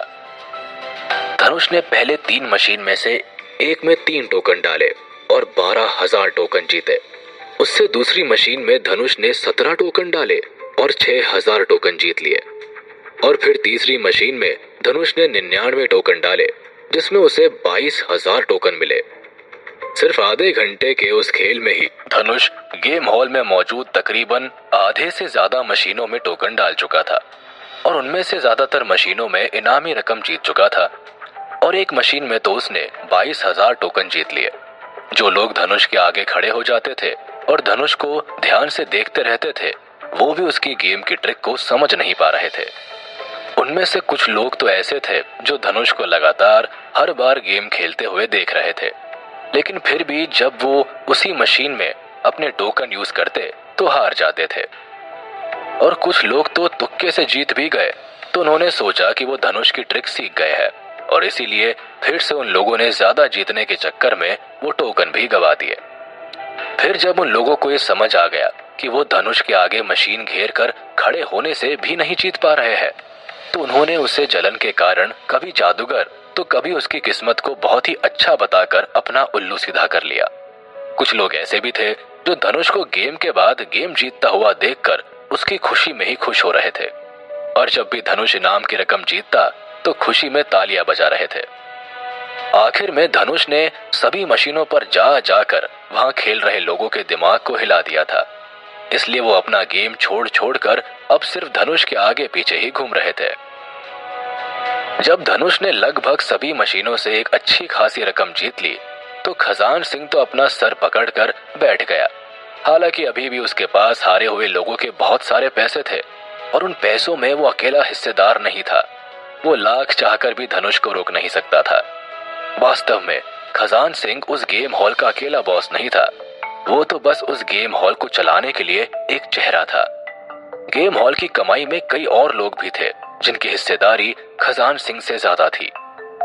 धनुष ने पहले 3 मशीन में से एक में 3 टोकन डाले और 12,000 टोकन जीते। उससे दूसरी मशीन में धनुष ने 17 टोकन डाले और 6,000 टोकन जीत लिए। और फिर तीसरी मशीन में धनुष ने 99 टोकन डाले, जिसमें उसे 22,000 टोकन मिले। सिर्फ आधे घंटे के उस खेल में ही धनुष गेम हॉल में मौजूद तकरीबन आधे से ज्यादा मशीनों में टोकन डाल चुका था और उनमें से ज्यादातर मशीनों में इनामी रकम जीत चुका था। और एक मशीन में तो उसने 22,000 टोकन जीत लिए। जो लोग धनुष के आगे खड़े हो जाते थे और धनुष को ध्यान से देखते रहते थे, वो भी उसकी गेम की ट्रिक को समझ नहीं पा रहे थे। उनमें से कुछ लोग तो ऐसे थे जो धनुष को लगातार हर बार गेम खेलते हुए देख रहे थे, लेकिन फिर भी जब वो उसी मशीन में अपने टोकन यूज करते तो हार जाते थे। और कुछ लोग तो तुक्के से जीत भी गए, तो उन्होंने सोचा कि वो धनुष की ट्रिक सीख गए हैं और इसीलिए फिर से उन लोगों ने ज्यादा जीतने के चक्कर में वो टोकन भी गवा दिए। फिर जब उन लोगों को ये समझ आ गया कि वो धनुष के आगे मशीन घेर कर खड़े होने से भी नहीं जीत पा रहे हैं, तो उन्होंने उसे जलन के कारण कभी जादूगर तो कभी उसकी किस्मत को बहुत ही अच्छा बताकर अपना उल्लू सीधा कर लिया। कुछ लोग ऐसे भी थे जो धनुष को गेम के बाद गेम जीतता हुआ देखकर उसकी खुशी में ही खुश हो रहे थे, और जब भी धनुष इनाम की रकम जीतता तो खुशी में तालियां बजा रहे थे। आखिर में धनुष ने सभी मशीनों पर जा जाकर वहां खेल रहे लोगों के दिमाग को हिला दिया था, इसलिए वो अपना गेम छोड़ छोड़कर अब सिर्फ धनुष के आगे पीछे ही घूम रहे थे। जब धनुष ने लगभग सभी मशीनों से एक अच्छी खासी रकम जीत ली, तो खजान सिंह तो अपना सर पकड़कर बैठ गया। हालांकि अभी भी उसके पास हारे हुए लोगों के बहुत सारे पैसे थे और उन पैसों में वो अकेला हिस्सेदार नहीं था। वो लाख चाहकर भी धनुष को रोक नहीं सकता था। वास्तव में खजान सिंह उस गेम हॉल का अकेला बॉस नहीं था, वो तो बस उस गेम हॉल को चलाने के लिए एक चेहरा था। गेम हॉल की कमाई में कई और लोग भी थे जिनकी हिस्सेदारी खजान सिंह से ज्यादा थी।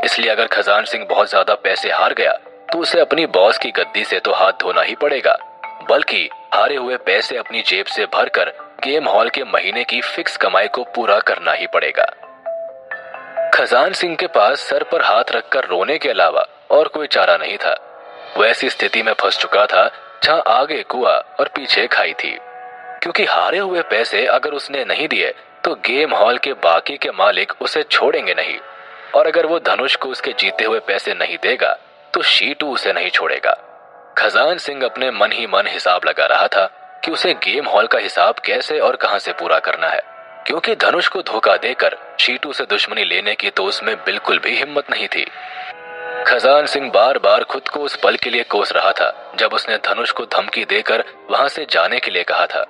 इसलिए अगर खजान सिंह बहुत ज्यादा पैसे हार गया तो उसे अपनी बॉस की गद्दी से तो हाथ धोना ही पड़ेगा, बल्कि हारे हुए पैसे अपनी जेब से भरकर गेम हॉल के महीने की फिक्स कमाई को पूरा करना ही पड़ेगा। खजान सिंह के पास सर पर हाथ रखकर रोने के अलावा और कोई चारा नहीं था। वो ऐसी स्थिति में फंस चुका था जहां आगे कुआं और पीछे खाई थी, क्योंकि हारे हुए पैसे अगर उसने नहीं दिए तो गेम हॉल के बाकी के मालिक उसे छोड़ेंगे नहीं, और अगर वो धनुष को उसके जीते हुए पैसे नहीं देगा तो शीटू उसे नहीं छोड़ेगा। खजान सिंह अपने मन ही मन हिसाब लगा रहा था कि उसे गेम हॉल का हिसाब कैसे और कहां से पूरा करना है, क्योंकि धनुष को धोखा देकर शीटू से दुश्मनी लेने की तो उसमें बिल्कुल भी हिम्मत नहीं थी। खजान सिंह बार बार खुद को उस पल के लिए कोस रहा था जब उसने धनुष को धमकी देकर वहां से जाने के लिए कहा था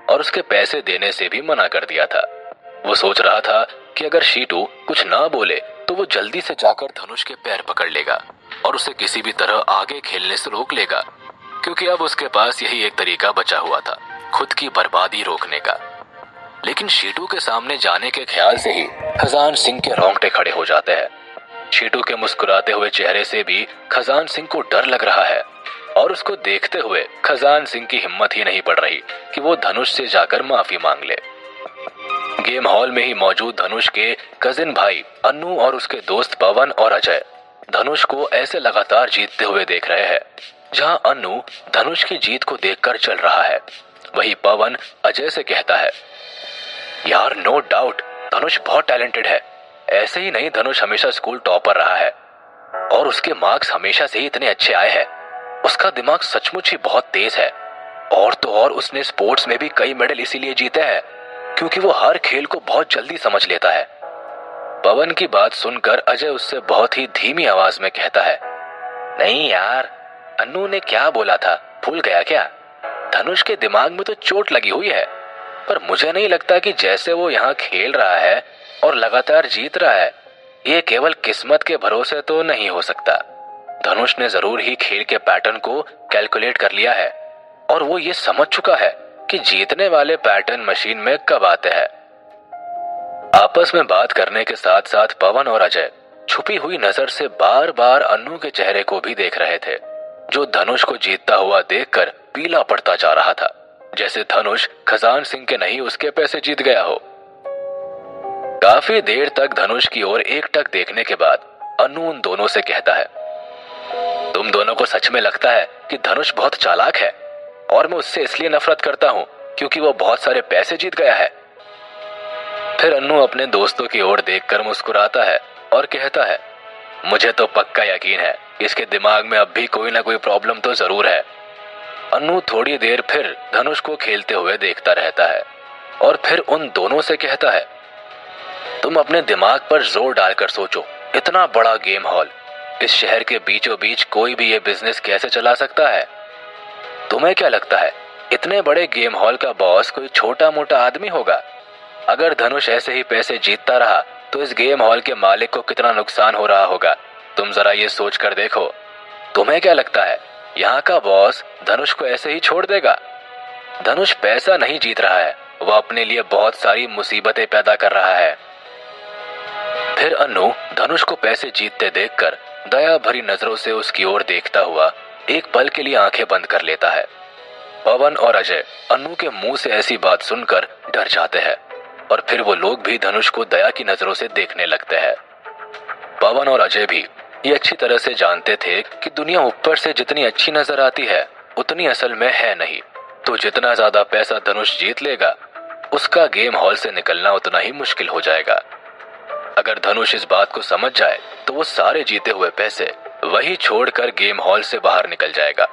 और उसके पैसे देने से भी मना कर दिया था। वो सोच रहा था कि अगर शीटू कुछ ना बोले तो वो जल्दी से जाकर धनुष के पैर पकड़ लेगा और उसे किसी भी तरह आगे खेलने से रोक लेगा, क्योंकि अब उसके पास यही एक तरीका बचा हुआ था खुद की बर्बादी रोकने का। लेकिन शीटू के सामने जाने के ख्याल से ही खजान सिंह के रोंगटे खड़े हो जाते हैं। शीटू के मुस्कुराते हुए चेहरे से भी खजान सिंह को डर लग रहा है, और उसको देखते हुए खजान सिंह की हिम्मत ही नहीं पड़ रही कि वो धनुष से जाकर माफी मांग ले। गेम हॉल में ही मौजूद धनुष के कजिन भाई अन्नू और उसके दोस्त पवन और अजय धनुष को ऐसे लगातार जीतते हुए देख रहे हैं। जहां अन्नू धनुष की जीत को देखकर चल रहा है, वही पवन अजय से कहता है, यार नो डाउट धनुष बहुत टैलेंटेड है। ऐसे ही नहीं, धनुष हमेशा स्कूल टॉपर रहा है और उसके मार्क्स हमेशा से ही इतने अच्छे आए हैं। उसका दिमाग सचमुच ही बहुत तेज है, और तो और उसने स्पोर्ट्स में भी कई मेडल इसीलिए जीते हैं क्योंकि वो हर खेल को बहुत जल्दी समझ लेता है। पवन की बात सुनकर अजय उससे बहुत ही धीमी आवाज में कहता है, नहीं यार, अन्नू ने क्या बोला था भूल गया क्या? धनुष के दिमाग में तो चोट लगी हुई है, पर मुझे नहीं लगता कि जैसे वो यहाँ खेल रहा है और लगातार जीत रहा है, ये केवल किस्मत के भरोसे तो नहीं हो सकता। धनुष ने जरूर ही खेल के पैटर्न को कैलकुलेट कर लिया है और वो ये समझ चुका है कि जीतने वाले पैटर्न मशीन में कब आते हैं। आपस में बात करने के साथ साथ पवन और अजय छुपी हुई नजर से बार बार अन्नू के चेहरे को भी देख रहे थे, जो धनुष को जीतता हुआ देखकर पीला पड़ता जा रहा था, जैसे धनुष खजान सिंह के नहीं उसके पैसे जीत गया हो। काफी देर तक धनुष की ओर एकटक देखने के बाद अन्नू उन दोनों से कहता है, तुम दोनों को सच में लगता है कि धनुष बहुत चालाक है और मैं उससे इसलिए नफरत करता हूँ क्योंकि वो बहुत सारे पैसे जीत गया है? फिर अन्नू अपने दोस्तों की ओर देखकर मुस्कुराता है और कहता है, मुझे तो पक्का यकीन है इसके दिमाग में अब भी कोई ना कोई प्रॉब्लम तो जरूर है। अन्नू थोड़ी देर फिर धनुष को खेलते हुए देखता रहता है और फिर उन दोनों से कहता है, तुम अपने दिमाग पर जोर डालकर सोचो, इतना बड़ा गेम हॉल, इस शहर के बीचों बीच कोई भी ये बिजनेस कैसे चला सकता है? तुम्हें क्या लगता है इतने बड़े गेम हॉल का बॉस कोई छोटा मोटा आदमी होगा? अगर धनुष ऐसे ही पैसे जीतता रहा तो इस गेम हॉल के मालिक को कितना नुकसान हो रहा होगा, तुम जरा ये सोच कर देखो। तुम्हें क्या लगता है यहाँ का बॉस धनुष को ऐसे ही छोड़ देगा? धनुष पैसा नहीं जीत रहा है, वह अपने लिए बहुत सारी मुसीबतें पैदा कर रहा है। फिर अन्नू धनुष को पैसे जीतते देखकर दया भरी नजरों से उसकी ओर देखता हुआ एक पल के लिए आंखें बंद कर लेता है। पवन और अजय अन्नू के मुंह से ऐसी बात सुनकर डर जाते हैं और फिर वो लोग भी धनुष को दया की नजरों से देखने लगते हैं। पवन और अजय भी ये अच्छी तरह से जानते थे कि दुनिया ऊपर से जितनी अच्छी नजर आती है उतनी असल में है नहीं, तो जितना ज्यादा पैसा धनुष जीत लेगा उसका गेम हॉल से निकलना उतना ही मुश्किल हो जाएगा। अगर धनुष इस बात को समझ जाए तो वो सारे जीते हुए पैसे वही छोड़कर गेम हॉल से बाहर निकल जाएगा,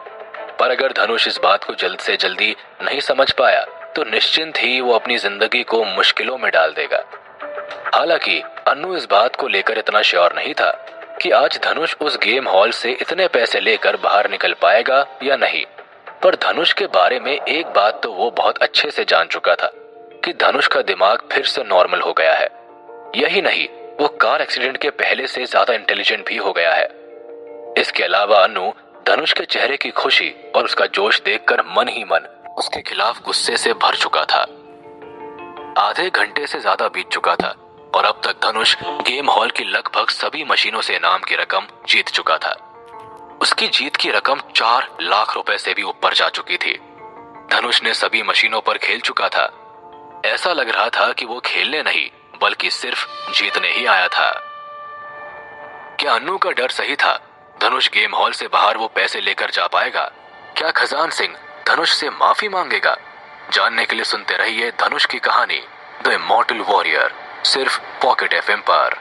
पर अगर धनुष इस बात को जल्द से जल्दी नहीं समझ पाया तो निश्चिंत ही वो अपनी जिंदगी को मुश्किलों में डाल देगा। हालांकि अन्नू इस बात को लेकर इतना श्योर नहीं था कि आज धनुष उस गेम हॉल से इतने पैसे लेकर बाहर निकल पाएगा या नहीं, पर धनुष के बारे में एक बात तो वो बहुत अच्छे से जान चुका था कि धनुष का दिमाग फिर से नॉर्मल हो गया है। यही नहीं, वो कार एक्सीडेंट के पहले से ज्यादा इंटेलिजेंट भी हो गया है। इसके अलावा अन्नू धनुष के चेहरे की खुशी और उसका जोश देखकर मन ही मन उसके खिलाफ गुस्से से भर चुका था। आधे घंटे से ज्यादा बीत चुका था और अब तक धनुष गेम हॉल की लगभग सभी मशीनों से इनाम की रकम जीत चुका था। उसकी जीत की रकम 4 लाख रुपए से भी ऊपर जा चुकी थी। धनुष ने सभी मशीनों पर खेल चुका था। ऐसा लग रहा था कि वो खेलने नहीं बल्कि सिर्फ जीतने ही आया था। क्या अन्नू का डर सही था? धनुष गेम हॉल से बाहर वो पैसे लेकर जा पाएगा? क्या खजान सिंह धनुष से माफी मांगेगा? जानने के लिए सुनते रहिए धनुष की कहानी द इमॉर्टल वॉरियर, सिर्फ पॉकेट एफएम पर।